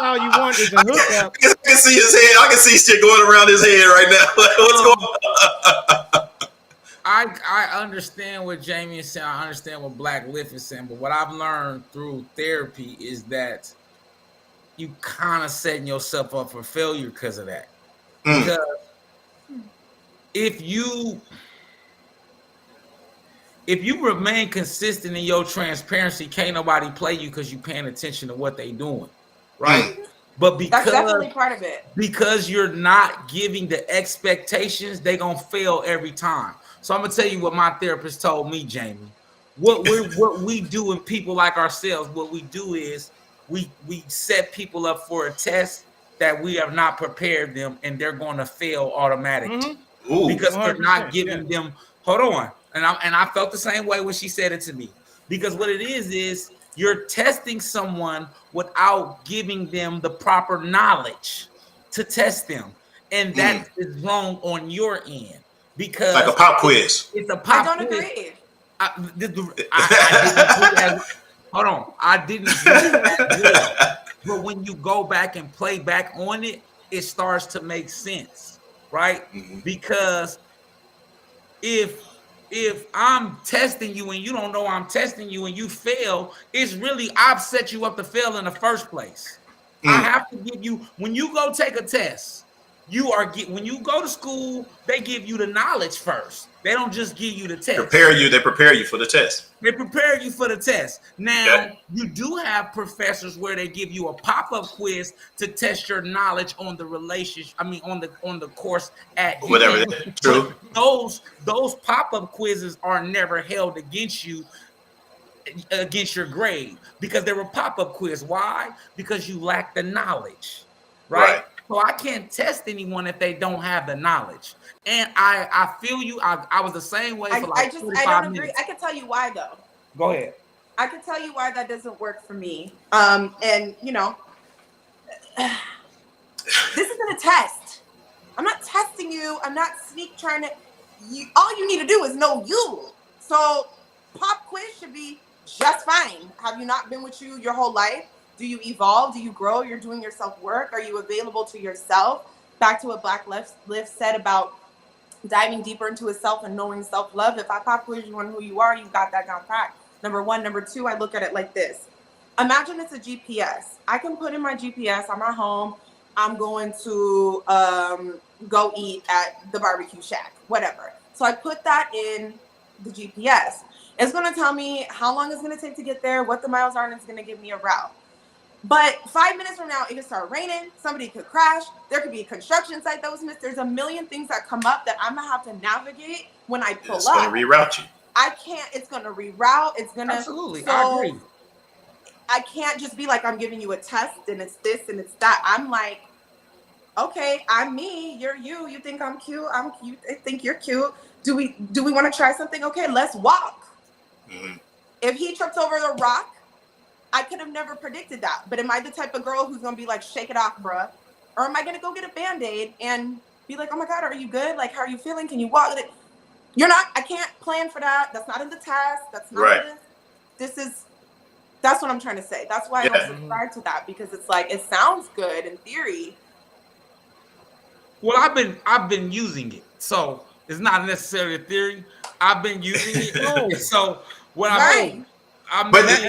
all you want is a hookup. I can see his head. I can see shit going around his head right now. What's going on? I understand what Jamie is saying. I understand what Black Lift is saying. But what I've learned through therapy is that you kind of setting yourself up for failure because of that. Because if you remain consistent in your transparency, can't nobody play you because you paying attention to what they doing, right? But because that's definitely part of it. Because you're not giving the expectations, they gonna fail every time. So I'm gonna tell you what my therapist told me, Jamie. What we do in people like ourselves, what we do is we set people up for a test that we have not prepared them, and they're going to fail automatically because we're not giving them. Hold on, and I felt the same way when she said it to me, because what it is you're testing someone without giving them the proper knowledge to test them, and that is wrong on your end. Because like a pop quiz. It's a pop quiz. I don't agree. I didn't do that. Hold on. I didn't do that well. But when you go back and play back on it, it starts to make sense, right? Because if I'm testing you and you don't know I'm testing you and you fail, it's really I've set you up to fail in the first place. I have to give you, when you go take a test, when you go to school, they give you the knowledge first. They don't just give you the test. They prepare you for the test. They prepare you for the test. Now, you do have professors where they give you a pop-up quiz to test your knowledge on the relationship. I mean, on the course at whatever. True. Those pop-up quizzes are never held against you, against your grade, because they were pop-up quiz. Why? Because you lack the knowledge, right? So I can't test anyone if they don't have the knowledge. And I feel you. I was the same way for like 45 I don't agree. minutes. I can tell you why though. Go ahead. I can tell you why that doesn't work for me. And you know, this isn't a test. I'm not testing you. I'm not trying to. All you need to do is know you. So pop quiz should be just fine. Have you not been with you your whole life? Do you evolve? Do you grow? You're doing your self-work. Are you available to yourself? Back to what Black Lift said about diving deeper into his self and knowing self-love. If I pop quiz you on who you are, you got that down pat. Number one. Number two, I look at it like this. Imagine it's a GPS. I can put in my GPS. I'm at home. I'm going to go eat at the barbecue shack, whatever. So I put that in the GPS. It's going to tell me how long it's going to take to get there, what the miles are, and it's going to give me a route. But 5 minutes from now, it could start raining. Somebody could crash. There could be a construction site that was missed. There's a million things that come up that I'm going to have to navigate when I pull up. It's going to reroute you. I can't. It's going to reroute. It's going to. Absolutely. So I agree. I can't just be like, I'm giving you a test and it's this and it's that. I'm like, okay, I'm me. You're you. You think I'm cute. I'm cute. I think you're cute. Do we want to try something? Okay, let's walk. If he trips over the rock, I could have never predicted that. But am I the type of girl who's going to be like, shake it off, bruh? Or am I going to go get a Band-Aid and be like, oh my God, are you good? Like, how are you feeling? Can you walk? You're not, I can't plan for that. That's not in the test. That's not in this. That's what I'm trying to say. That's why I don't subscribe to that, because it's like, it sounds good in theory. Well, I've been using it. So it's not necessarily a theory. I've been using it. So what and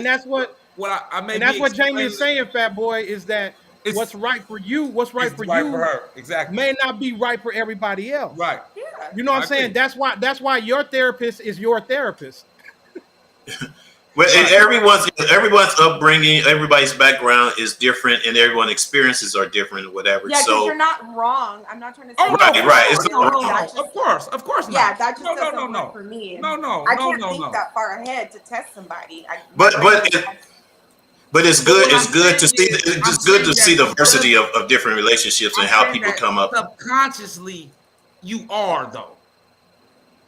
that's what Jamie is saying, fat boy, is that what's right for you, what's right for you, for her. Exactly. may not be right for everybody else. Right. Yeah. You know what I'm saying? That's why your therapist is your therapist. Well, and everyone's upbringing, everybody's background is different, and everyone's experiences are different, or whatever. Yeah, because so you're not wrong. I'm not trying to say. Oh, right. It's not wrong. Of course not. Yeah, that just doesn't work for me. I can't think that far ahead to test somebody. But it's good. It's good to see. It's good to see the diversity of different relationships and how people come up. Subconsciously, you are though.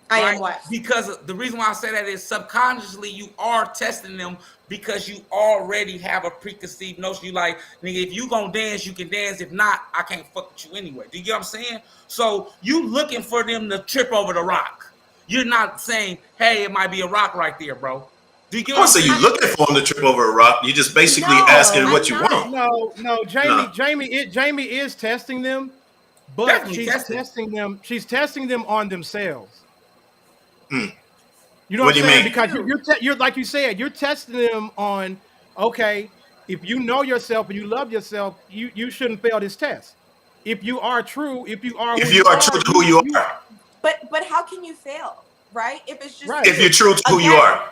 I am what? Because the reason why I say that is subconsciously you are testing them because you already have a preconceived notion. You like, nigga, if you gonna dance, you can dance. If not, I can't fuck with you anyway. Do you get what I'm saying? So you looking for them to trip over the rock. You're not saying, hey, it might be a rock right there, bro. Do you get what I'm saying? So you looking for them to trip over a rock. You just basically asking what you want. No, Jamie is testing them, but Definitely she's testing them on themselves. Mm. You know what I'm saying? Because you're like you said, you're testing them on, okay, if you know yourself and you love yourself, you shouldn't fail this test. If you are true, if you are true to who you are. But how can you fail, right? If it's just if you're true to who you are.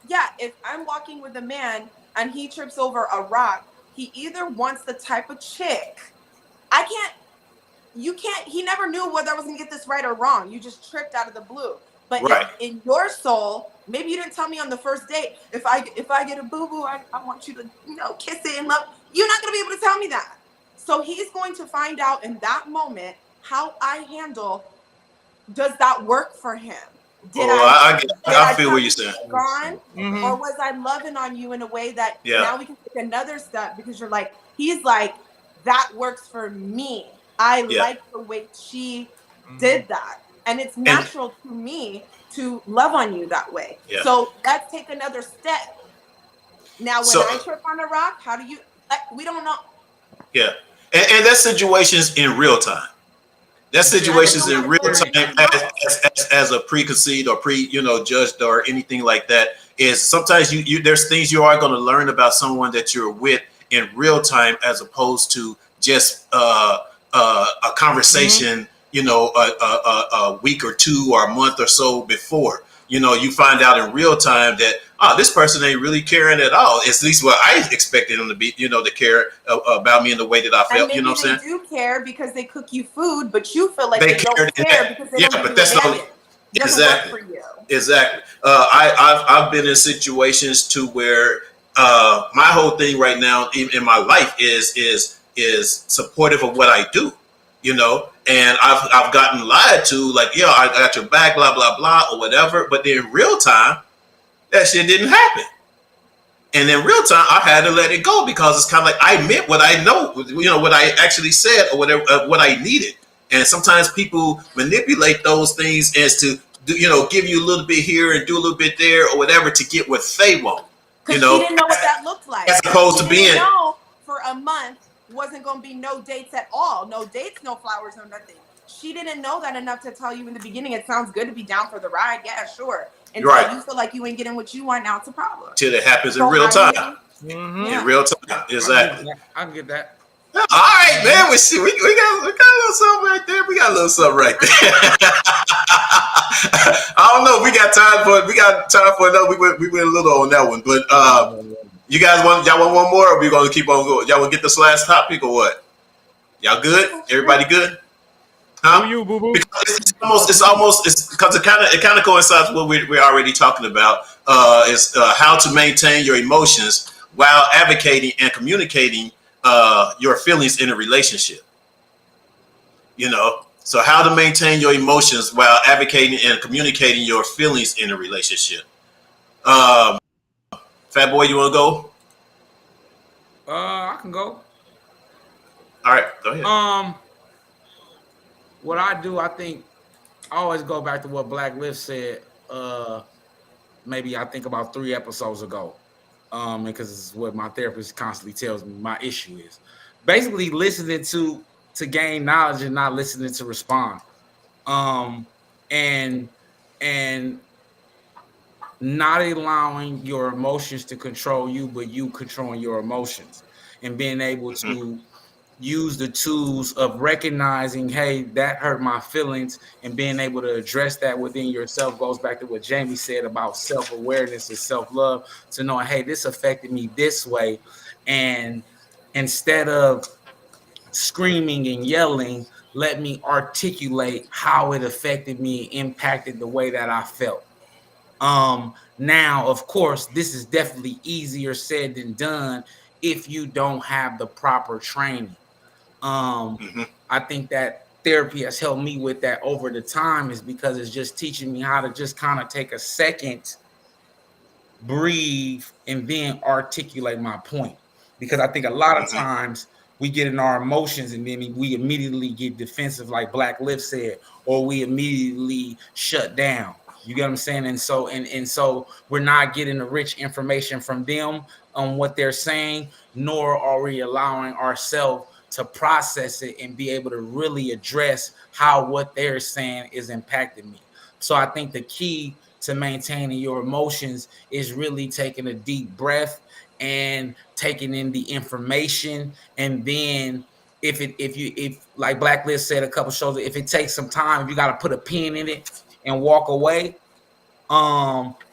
Yeah, if I'm walking with a man and he trips over a rock, he either wants the type of chick. He never knew whether I was gonna get this right or wrong. You just tripped out of the blue. But in your soul, maybe you didn't tell me on the first date, if I get a boo-boo, I want you to, kiss it and love. You're not going to be able to tell me that. So he's going to find out in that moment how I handle, does that work for him? I feel what you're saying. Or was I loving on you in a way that now we can take another step because he's like, that works for me. I like the way she did that. And it's natural to me to love on you that way. Yeah. So let's take another step. Now, when I trip on a rock, how do you? We don't know. Yeah, and that situation's in real time. That situation's in real time as a preconceived or judged or anything like that. Is sometimes there's things you are going to learn about someone that you're with in real time as opposed to just a conversation. Mm-hmm. A week or two or a month or so before, you find out in real time that, this person ain't really caring at all. It's at least what I expected them to be, to care about me in the way that I felt, and you know what I'm saying? They do care because they cook you food, but you feel like they don't care because they don't but that's not exactly work for you. Exactly. I've been in situations to where my whole thing right now in my life is supportive of what I do. And I've gotten lied to, I got your back, blah, blah, blah, or whatever. But in real time, that shit didn't happen. And in real time, I had to let it go because it's kind of like I meant what I know, what I actually said or whatever, what I needed. And sometimes people manipulate those things as to, give you a little bit here and do a little bit there or whatever to get what they want. Because she didn't know what that looked like. As opposed to being for a month. Wasn't going to be no dates at all. No dates, no flowers, no nothing. She didn't know that enough to tell you in the beginning, it sounds good to be down for the ride. Yeah, sure. And you feel like you ain't getting what you want, now it's a problem. Till it happens in real time. In real time, exactly. I can get that. All right, man. We got a little something right there. We got a little something right there. I don't know. We got time for another. We went a little on that one, but you guys want one more, or we gonna keep on going? Y'all want to get this last topic or what? Y'all good? Everybody good? Huh? You, boo boo. Because because it kind of coincides with what we're already talking about. Is how to maintain your emotions while advocating and communicating your feelings in a relationship. So how to maintain your emotions while advocating and communicating your feelings in a relationship. Fat boy, you want to go? I can go. All right, go ahead. What I do, I think, I always go back to what Black Lift said. Maybe I think about 3 episodes ago, because it's what my therapist constantly tells me my issue is. Basically, listening to gain knowledge and not listening to respond, and not allowing your emotions to control you, but you controlling your emotions, and being able to use the tools of recognizing, hey, that hurt my feelings, and being able to address that within yourself goes back to what Jamie said about self-awareness and self-love, to know, hey, this affected me this way. And instead of screaming and yelling, let me articulate how it affected me, impacted the way that I felt. Now, of course, this is definitely easier said than done if you don't have the proper training. I think that therapy has helped me with that over the time, is because it's just teaching me how to just kind of take a second, breathe, and then articulate my point. Because I think a lot of times we get in our emotions and then we immediately get defensive, like Black Liv said, or we immediately shut down. You get what I'm saying? And so we're not getting the rich information from them on what they're saying, nor are we allowing ourselves to process it and be able to really address how what they're saying is impacting me. So I think the key to maintaining your emotions is really taking a deep breath and taking in the information. And then if like Black Liz said a couple shows, if it takes some time, if you got to put a pin in it and walk away,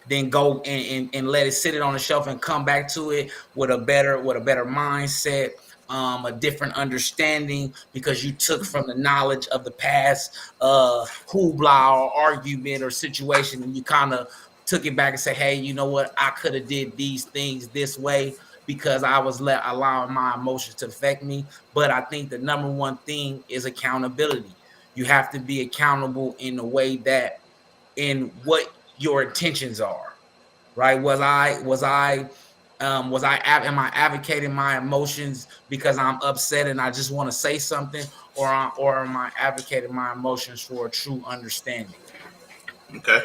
then go and let it sit it on the shelf and come back to it with a better mindset, a different understanding, because you took from the knowledge of the past hoopla or argument or situation, and you kind of took it back and say, hey, you know what, I could have did these things this way because I was allowing my emotions to affect me. But I think the number one thing is accountability. You have to be accountable in the way that, in what your intentions are, right? Am I advocating my emotions because I'm upset and I just want to say something, or am I advocating my emotions for a true understanding? Okay.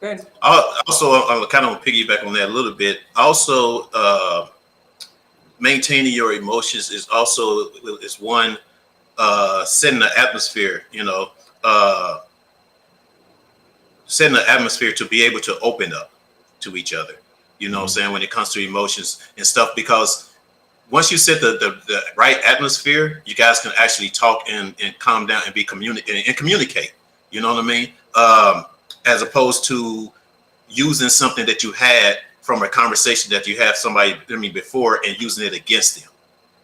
Good. Also, I'm kind of piggyback on that a little bit. Also, maintaining your emotions is one, setting the atmosphere. Setting the atmosphere to be able to open up to each other. You know what I'm saying, when it comes to emotions and stuff, because once you set the right atmosphere, you guys can actually talk and calm down and communicate. You know what I mean? As opposed to using something that you had from a conversation that you have somebody before and using it against them.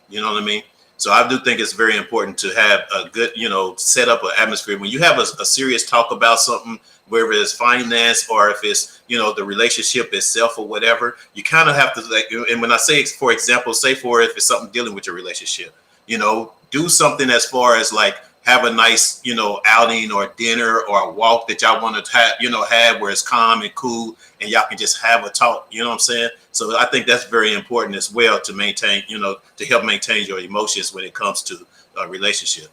You know what I mean? So I do think it's very important to have a good, set up an atmosphere. When you have a serious talk about something, whether it's finance or if it's, the relationship itself or whatever, you kind of have to, and when I say, for example, if it's something dealing with your relationship, do something as far as like have a nice, outing or dinner or a walk that y'all want to have where it's calm and cool and y'all can just have a talk, you know what I'm saying? So I think that's very important as well to maintain, to help maintain your emotions when it comes to a relationship.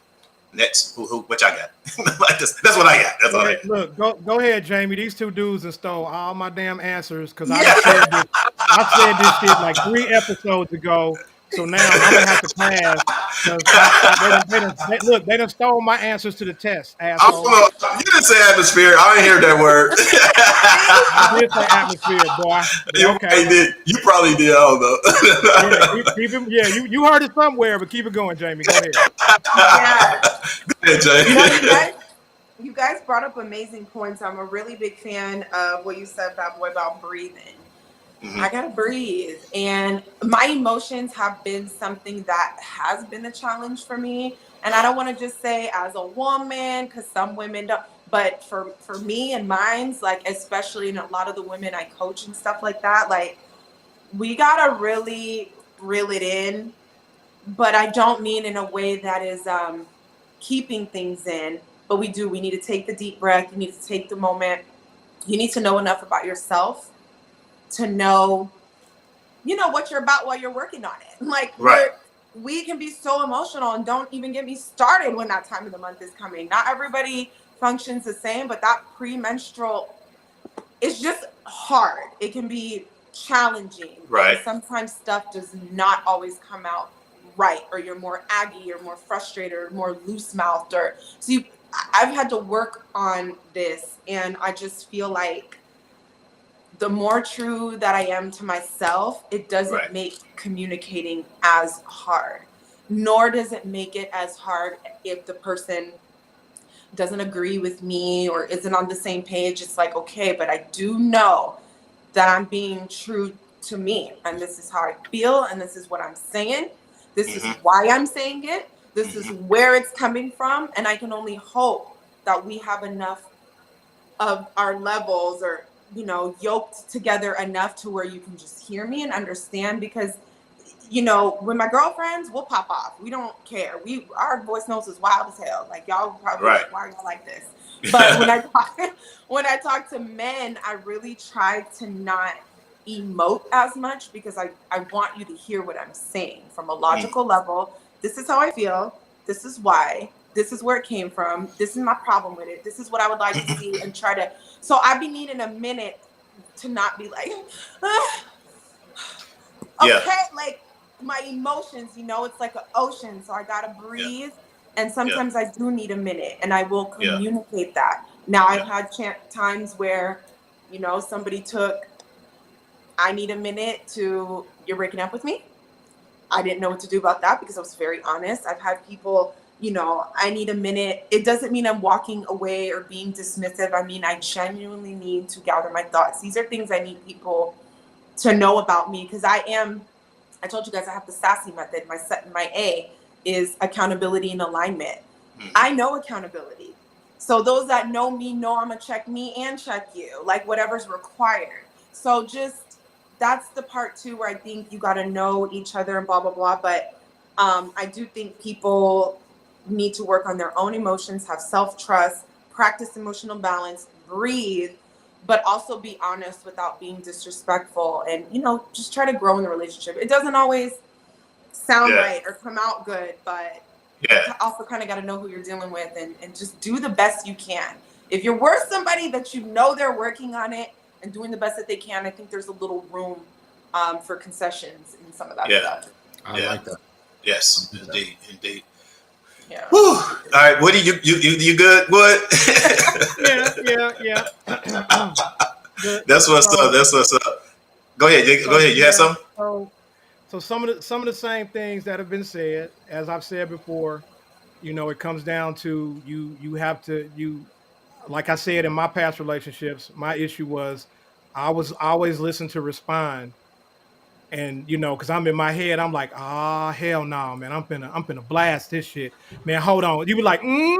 Next, what y'all got? That's what I got. That's all I got. Look, go ahead, Jamie. These two dudes have stole all my damn answers because I said this shit like 3 episodes ago. So now I'm gonna have to pass. They done stole my answers to the test, asshole. You didn't say atmosphere. I didn't hear that word. I did say atmosphere, boy. Okay. You probably did. I don't know. You heard it somewhere, but keep it going, Jamie. Go ahead. Yeah. Go ahead, Jamie. You guys brought up amazing points. I'm a really big fan of what you said, Bad Boy, about breathing. I gotta breathe, and my emotions have been something that has been a challenge for me. And I don't want to just say as a woman, because some women don't, but for me and mine's, like, especially in a lot of the women I coach and stuff like that, like, we gotta really reel it in. But I don't mean in a way that is keeping things in, but we need to take the deep breath. You need to take the moment. You need to know enough about yourself to know, what you're about while you're working on it. Like, right. We can be so emotional, and don't even get me started when that time of the month is coming. Not everybody functions the same, but that premenstrual, it's just hard. It can be challenging. Right. Sometimes stuff does not always come out right, or you're more aggy or more frustrated or more loose mouthed, I've had to work on this, and I just feel like the more true that I am to myself, it doesn't make communicating as hard. nor does it make it as hard if the person doesn't agree with me or isn't on the same page. It's like, okay, but I do know that I'm being true to me, and this is how I feel, and this is what I'm saying. This is why I'm saying it. This is where it's coming from, and I can only hope that we have enough of our levels, or yoked together enough to where you can just hear me and understand. Because with my girlfriends, we'll pop off. We don't care. Our voice notes is wild as hell. Like, y'all probably like, why are y'all like this? But when I talk to men, I really try to not emote as much, because I want you to hear what I'm saying from a logical level. This is how I feel. This is why. This is where it came from. This is my problem with it. This is what I would like to see, and try to. So I'd be needing a minute to not be like, okay, like my emotions, it's like an ocean. So I gotta breathe. And sometimes I do need a minute, and I will communicate that. Now, I've had times where, somebody took, I need a minute to, you're breaking up with me. I didn't know what to do about that, because I was very honest. I've had people, I need a minute. It doesn't mean I'm walking away or being dismissive. I mean, I genuinely need to gather my thoughts. These are things I need people to know about me, because I told you guys I have the SASSY method. My A is accountability and alignment. I know accountability. So those that know me know I'm gonna check me and check you, like whatever's required. So just, that's the part too, where I think you gotta know each other and blah, blah, blah. But I do think people need to work on their own emotions, have self-trust, practice emotional balance, breathe, but also be honest without being disrespectful, and, just try to grow in the relationship. It doesn't always sound right or come out good, but you also kind of got to know who you're dealing with, and just do the best you can. If you're with somebody that they're working on it and doing the best that they can, I think there's a little room for concessions in some of that stuff. I like that. Yes, indeed. Yeah. Whew. All right, Woody, you good? What? Yeah. That's what's up. Go ahead. You have something? So some of the same things that have been said, as I've said before, it comes down to you have to, like I said, in my past relationships, my issue was I was always listen to respond. And because I'm in my head, I'm like, hell no, man, I'm finna blast this shit, man. Hold on, you be like, man.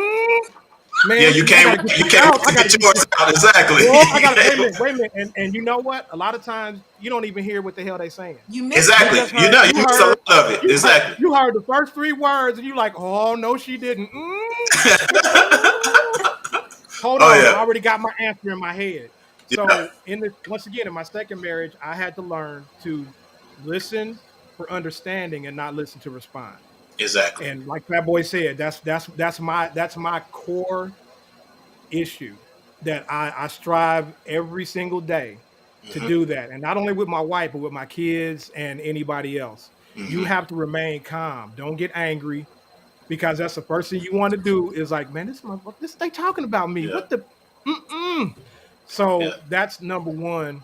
Yeah, you can't get yours out, exactly. Well, I gotta wait a minute, and you know what? A lot of times you don't even hear what the hell they saying. You missed you missed a lot of it. Exactly. You heard the first 3 words, and you like, oh no, she didn't. Hold on, I already got my answer in my head. So once again, in my second marriage, I had to learn to listen for understanding and not listen to respond. Exactly. And like that boy said, that's my core issue, that I strive every single day to do that. And not only with my wife, but with my kids and anybody else. You have to remain calm. Don't get angry, because that's the first thing you want to do is like, man, this they talking about me. What the So that's number one.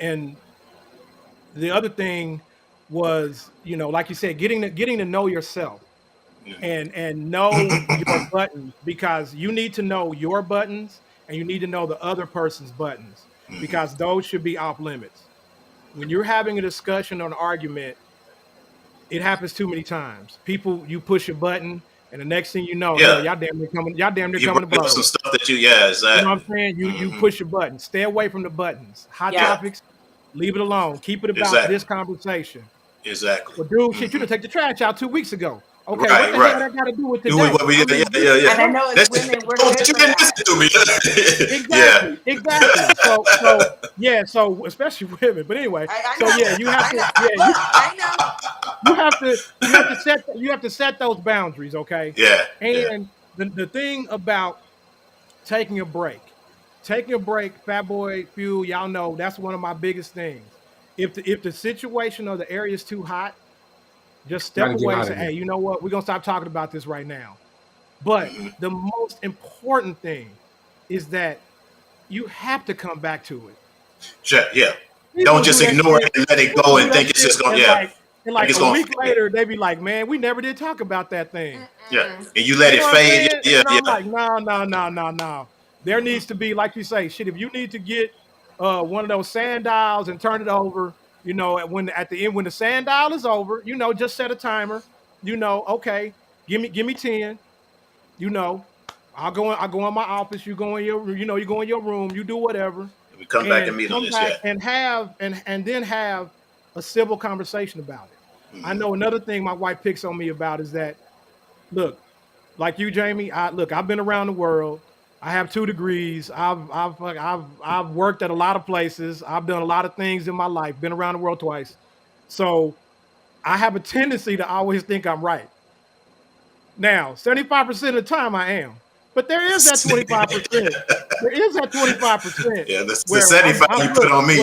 And the other thing was, like you said, getting to know yourself and know your buttons, because you need to know your buttons and you need to know the other person's buttons, because those should be off limits. When you're having a discussion or an argument, it happens too many times. You push a button, and the next thing you know, y'all damn near coming to blows. Some stuff that exactly. You know what I'm saying? You push a button. Stay away from the buttons. Hot topics, leave it alone. Keep it about this conversation. Exactly. Well, dude, shit, you done take the trash out 2 weeks ago. Okay, right, what the hell that got to do with today? Yeah. And I know it's women, we're good you didn't listen to me. Exactly. So especially women. But anyway, you have to set those boundaries, okay? Yeah. And the thing about taking a break, Fat Boy Fuel, y'all know that's one of my biggest things. If the situation or the area is too hot, just step away and say, hey, you know what? We're going to stop talking about this right now. But the most important thing is that you have to come back to it. Sure, yeah. Don't just ignore it and let it go and think it's just going to, And like it's a gonna week fade. later, they be like, "Man, we never did talk about that thing." Yeah, and you let You it know what I'm fade. saying? Yeah, And I'm yeah. like, no. There needs to be, like you say, shit. If you need to get one of those sand dials and turn it over, you know, at the end when the sand dial is over, you know, just set a timer. You know, okay, give me 10. You know, I'll go in my office. You go in your, you know, you go in your room. You do whatever, We come back and and meet on come this. back Yeah. and then have a civil conversation about it. I Mhm. know another thing my wife picks on me about is that, look, like you, Jamie. I've been around the world. I have 2 degrees. I've worked at a lot of places. I've done a lot of things in my life. Been around the world twice. So I have a tendency to always think I'm right. Now, 75% of the time I am. But there is that 25%. There is that 25% Yeah, that's the where 75 you put on me,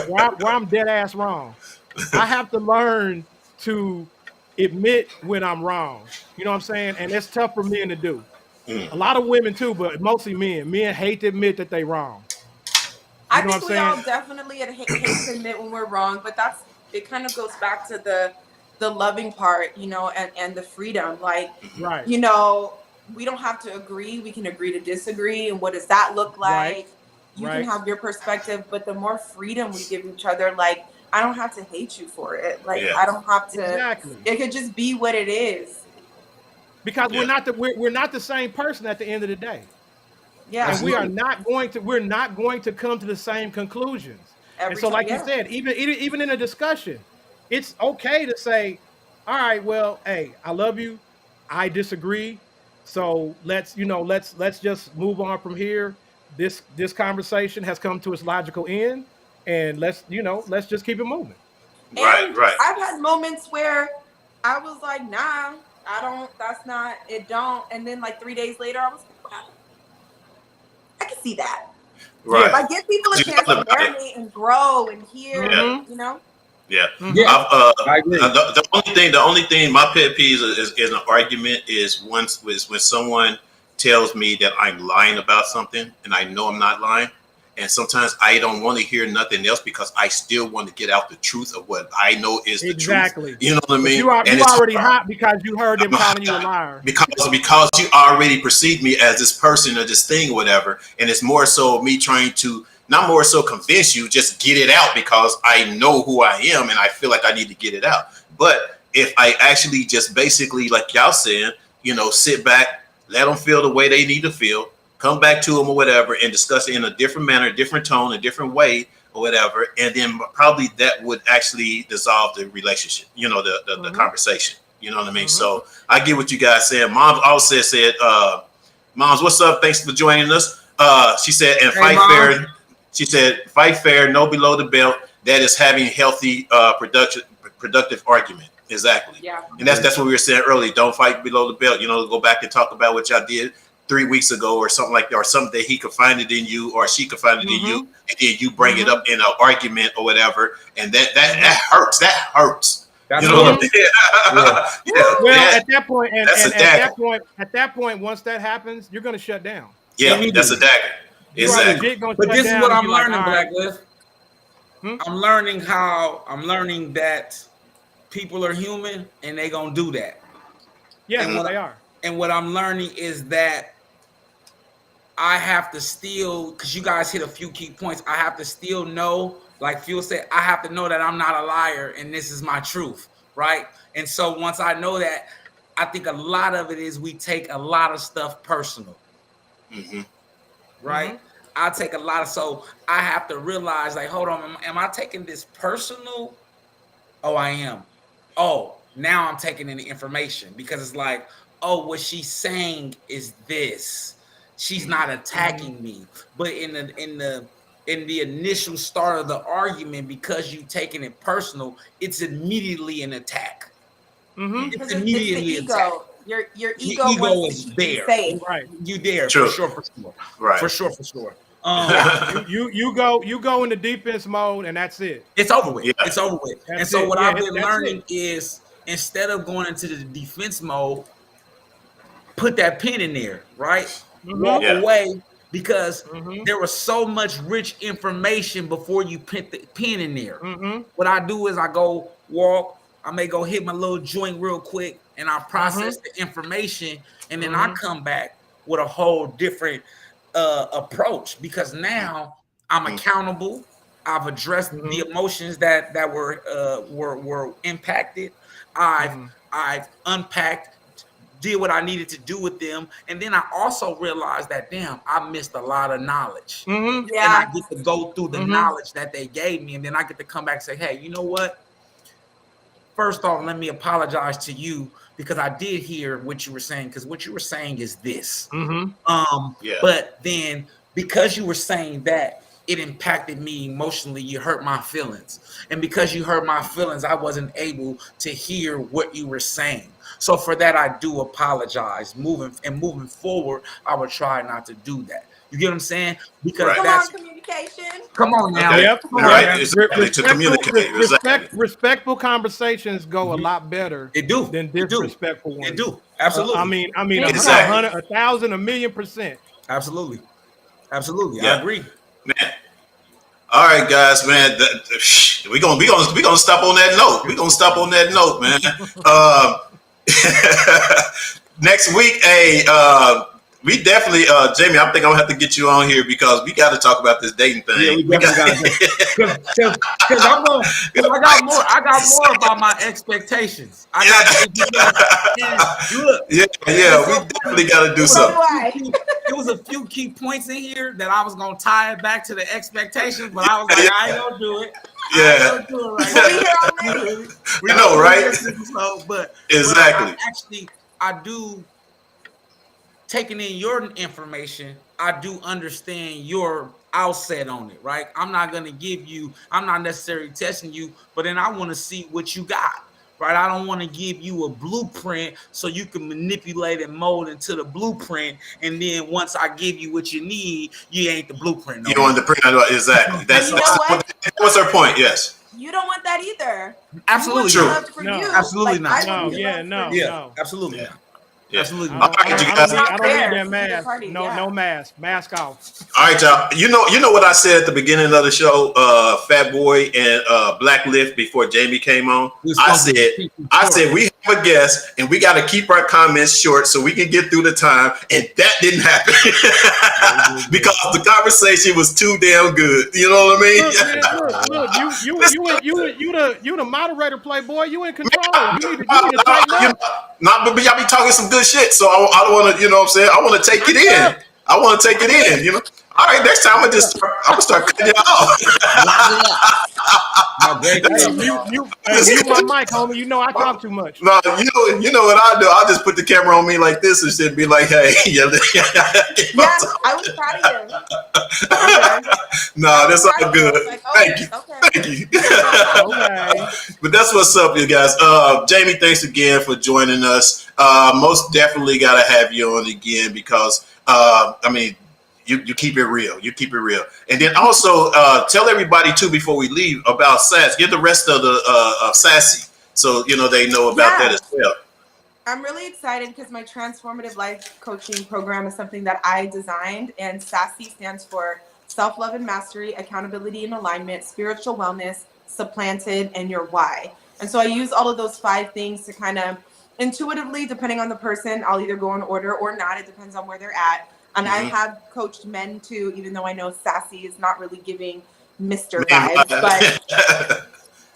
where I'm dead ass wrong. I have to learn to admit when I'm wrong. You know what I'm saying? And it's tough for men to do. A lot of women too, but mostly men. Men hate to admit that they wrong. I You know what I'm think we saying? all definitely hate to admit when we're wrong, but it kind of goes back to the loving part, you know, and the freedom. Like, Right. you know, we don't have to agree. We can agree to disagree. And what does that look Right. like? You can Right. have your perspective, but the more freedom we give each other, like, I don't have to hate you for it. Like, Yeah. I don't have to. Exactly. It could just be what it is. Because Yeah. we're not the same person at the end of the day. Yeah. And we're Absolutely. not going to come to the same conclusions. And Every so, time. like you Yeah. said, even in a discussion, it's okay to say, all right, well, hey, I love you. I disagree. So let's just move on from here. This conversation has come to its logical end, and let's just keep it moving. Right, And right. I've had moments where I was like, nah, I don't, that's not, it don't. And then like 3 days later, I was like, wow, I can see that. Right. Like, give people a You chance thought to about it. marinate and grow and hear, Yeah. you know? Yeah. Yeah, I agree. The only thing, my pet peeve is an argument is when someone tells me that I'm lying about something and I know I'm not lying. And sometimes I don't want to hear nothing else because I still want to get out the truth of what I know is the truth. Exactly. You know what I But mean? you And it's already hard. hot because you heard them I'm calling you a hot liar. because you already perceive me as this person or this thing or whatever, and it's more so me trying to not more so convince you, just get it out because I know who I am and I feel like I need to get it out. But if I actually just basically, like y'all saying, sit back, let them feel the way they need to feel, come back to them or whatever, and discuss it in a different manner, different tone, a different way or whatever, and then probably that would actually dissolve the relationship, the conversation. You know what I mean? So I get what you guys saying. Mom also said, Moms, what's up? Thanks for joining us. She said, and fight fair. She said, fight fair, no below the belt. That is having healthy, productive argument. Exactly. Yeah. And that's what we were saying earlier. Don't fight below the belt. Go back and talk about what y'all did 3 weeks ago or something like that, or something that he confided in you or she confided in you, and then you bring it up in an argument or whatever. And that hurts. That hurts. That's what I'm saying? Well, at that point, at that point, once that happens, you're going to shut down. Yeah, that's a dagger. Exactly. But this is what I'm learning, like, Blacklist. I'm learning that people are human and they gonna do that. Yeah, they are. And what I'm learning is that I have to still, because you guys hit a few key points, I have to still know, like Phil said, I have to know that I'm not a liar and this is my truth, right? And so once I know that, I think a lot of it is we take a lot of stuff personal. Right? I take a lot of, so I have to realize, like, hold on, am I taking this personal? Oh, I am. Oh, now I'm taking in the information because it's like, oh, what she's saying is this. She's not attacking me. But in the initial start of the argument, because you've taken it personal, it's immediately an attack. It's immediately it's the attack. ego. Your ego is there. Right. You there. True. For sure. Right. For sure. You go into defense mode and that's it. It's over with. Yeah. It's over with. That's and so it. what Yeah, I've been that's learning it. is instead of going into the defense mode, put that pin in there, right? Walk away because there was so much rich information before you put the pin in there. What I do is I go walk. I may go hit my little joint real quick, and I process the information, and then I come back with a whole different approach, because now I'm accountable. I've addressed the emotions that were impacted. I've unpacked, did what I needed to do with them, and then I also realized that damn, I missed a lot of knowledge. And I get to go through the knowledge that they gave me, and then I get to come back and say, hey, you know what? First off, let me apologize to you, because I did hear what you were saying, because what you were saying is this. But then because you were saying that, it impacted me emotionally. You hurt my feelings. And because you hurt my feelings, I wasn't able to hear what you were saying. So for that, I do apologize. Moving forward, I would try not to do that. You get what I'm saying? Because that's communication. Come on now. Okay. To communicate. Respectful conversations go a lot better. It do than disrespectful ones. It do. Absolutely. I mean, exactly. 1,000, 1,000,000%. Absolutely. Yeah. I agree. Man. All right, guys, man. We're gonna stop on that note. We're gonna stop on that note, man. Next week, we definitely, Jamie, I think I'm gonna have to get you on here, because we got to talk about this dating thing. Yeah, we definitely got to. Because I got more about my expectations. We definitely got to do something. There was a few key points in here that I was gonna tie it back to the expectations, but I was like, I ain't gonna do it. We know, right? But exactly. I do. Taking in your information, I do understand your outset on it, right? I'm not necessarily testing you, but then I want to see what you got, right? I don't want to give you a blueprint so you can manipulate and mold into the blueprint, and then once I give you what you need, you ain't the blueprint. You don't want the print. Exactly. What's her point? Yes. You don't want that either. Absolutely true. Absolutely not. No. Absolutely not. Yeah. Absolutely. I don't need that mask. No mask. Mask off. All right, y'all. You know what I said at the beginning of the show, Fat Boy and Black Lift, before Jamie came on? I said we have a guest and we got to keep our comments short so we can get through the time, and that didn't happen because the conversation was too damn good. You know what I mean? You the moderator, Playboy. You in control. You need to tighten up. But y'all be talking some good shit, so I don't want to, you know what I'm saying? I want to take it in. All right, next time I'm gonna start cutting you off. You my mic, homie. You know I talk too much. No, you know what I do? I'll just put the camera on me like this and shit, be like, hey, yes, I was proud of you. No, that's all good. Thank you. But that's what's up, you guys. Jamie, thanks again for joining us. Most definitely gotta have you on again, because you keep it real. You keep it real. And then also tell everybody too, before we leave, about SAS. Give the rest of the Sassy, so they know about that as well. I'm really excited because my transformative life coaching program is something that I designed, and SASSY stands for self-love and mastery, accountability and alignment, spiritual wellness, supplanted, and your why. And so I use all of those 5 things to kind of intuitively, depending on the person, I'll either go in order or not. It depends on where they're at. And I have coached men too, even though I know Sassy is not really giving Mr. vibes. But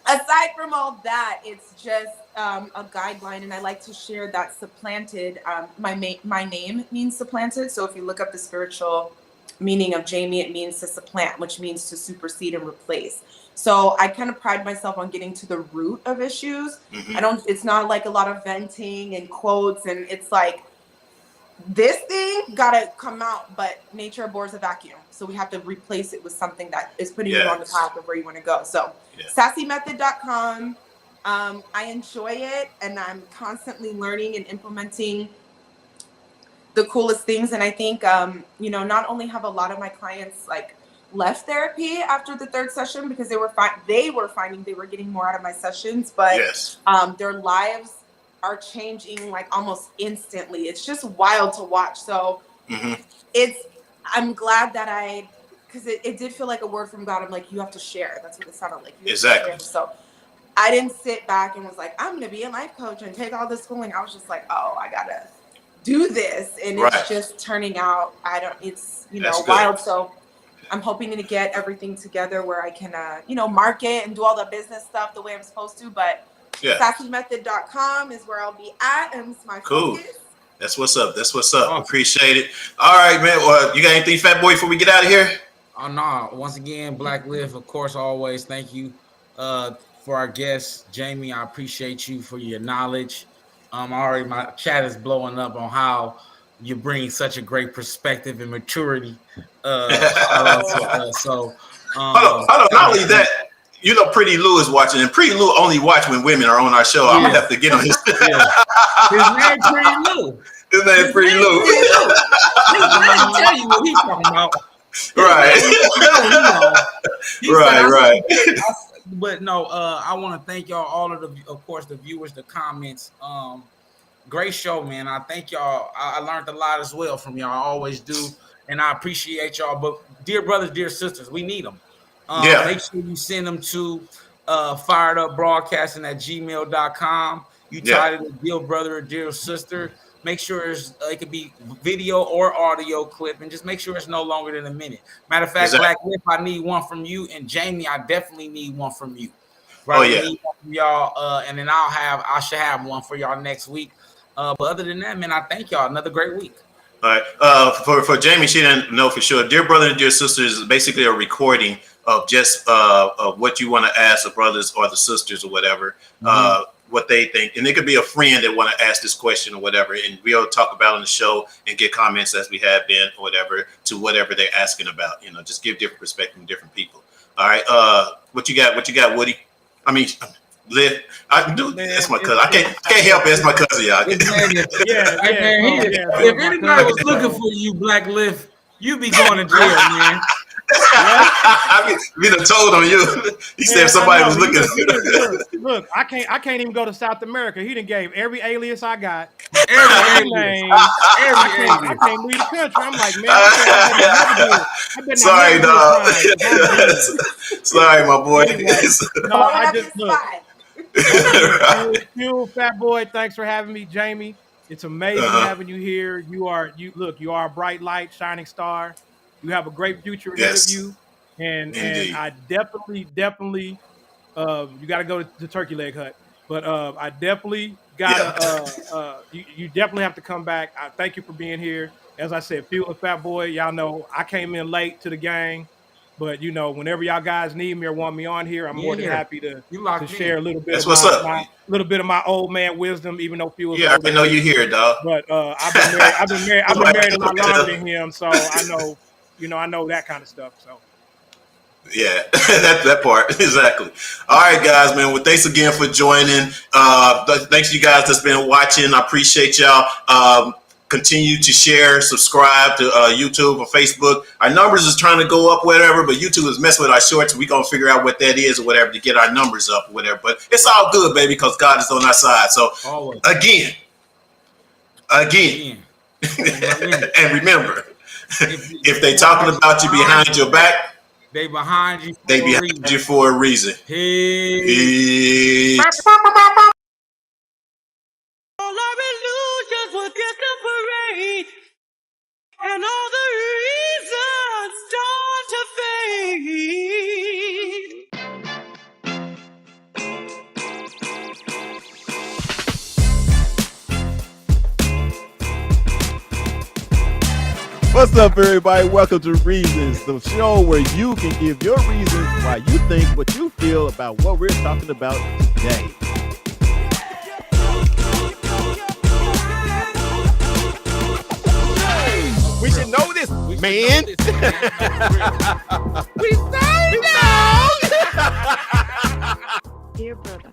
aside from all that, it's just a guideline. And I like to share that supplanted, my name means supplanted. So if you look up the spiritual meaning of Jamie, it means to supplant, which means to supersede and replace. So I kind of pride myself on getting to the root of issues. It's not like a lot of venting and quotes, and it's like, this thing gotta come out, but nature abhors a vacuum. So we have to replace it with something that is putting you on the path of where you want to go. So sassymethod.com. I enjoy it, and I'm constantly learning and implementing the coolest things. And I think, not only have a lot of my clients left therapy after the 3rd session because they were finding they were getting more out of my sessions, but their lives are changing almost instantly. It's just wild to watch. So I'm glad that because it did feel like a word from God. I'm like, you have to share. That's what it sounded like. Exactly. So I didn't sit back and was like, I'm going to be a life coach and take all this schooling. I was just like, oh, I got to do this. And it's just turning out, it's, wild. So I'm hoping to get everything together where I can, market and do all the business stuff the way I'm supposed to. But SassyMethod.com is where I'll be at, and it's my focus. That's what's up. Awesome. Appreciate it. All right, man. Well, you got anything, Fat Boy, before we get out of here? Oh, no. Once again, Black Lift, of course, always thank you for our guest, Jamie. I appreciate you for your knowledge. Already my chat is blowing up on how you bring such a great perspective and maturity. Hold on. Not only that, Pretty Lou is watching, and Pretty Lou only watch when women are on our show. I'm gonna have to get on his. His name Pretty Lou. His name Pretty Lou. I'll tell you what he's talking about. Right. Right. But no, I want to thank y'all, all of the viewers, the comments. Great show, man. I thank y'all. I learned a lot as well from y'all. I always do, and I appreciate y'all. But dear brothers, dear sisters, we need them. Make sure you send them to firedupbroadcasting@gmail.com. You title it Dear Brother or Dear Sister. Make sure it could be video or audio clip, and just make sure it's no longer than a minute. Matter of fact, Black Lip, I need one from you, and Jamie, I definitely need one from you. Right? I need one from y'all, and then I should have one for y'all next week. But other than that, man, I thank y'all. Another great week. All right. For Jamie, she didn't know for sure. Dear Brother and Dear Sisters is basically a recording of just of what you want to ask the brothers or the sisters or whatever. What they think, and it could be a friend that want to ask this question or whatever, and we'll talk about on the show and get comments as we have been or whatever to whatever they're asking about. Just give different perspective from different people. All right, what you got, Woody? I mean, Liv. That's my cousin. I can't help it. That's my cousin, y'all. If anybody was looking for you, Black Lift, you be going to jail, man. We done told on you. He said if somebody was looking. Look, I can't even go to South America. He done gave every alias I got. Every name. I can't leave the country. I'm like, man, I sorry, dog. Sorry, my boy. No, I just look. Fuel, Fat Boy, thanks for having me, Jamie. It's amazing having you here. You are a bright light, shining star. You have a great future ahead of you, and I definitely, you got to go to the Turkey Leg Hut. But I definitely gotta, you definitely have to come back. I thank you for being here. As I said, Fuel and Fat Boy, y'all know I came in late to the gang, but whenever y'all guys need me or want me on here, I'm more than happy to share a little bit. That's of my old man wisdom, even though Fuel. I know you here, dog. But I've been married a lot longer than him, so I know. I know that kind of stuff. So, yeah, that part exactly. All right, guys, man. Well, thanks again for joining. Thanks to you guys that's been watching. I appreciate y'all. Continue to share, subscribe to YouTube or Facebook. Our numbers is trying to go up, whatever, but YouTube is messing with our shorts. We're gonna figure out what that is or whatever to get our numbers up, or whatever. But it's all good, baby, because God is on our side. So again, and remember. If they talking about you behind your back, they behind you for a reason. Peace. All our illusions will disappear, and all the reasons start to fade. What's up, everybody? Welcome to Reasons, the show where you can give your reasons why you think what you feel about what we're talking about today. We should know this, man. We say no. Dear brother,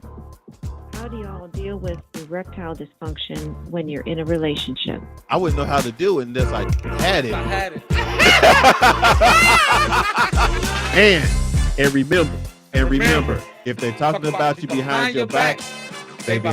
how do y'all deal with erectile dysfunction when you're in a relationship? I wouldn't know how to do it unless I had it. And remember, if they're talking about you behind your back, they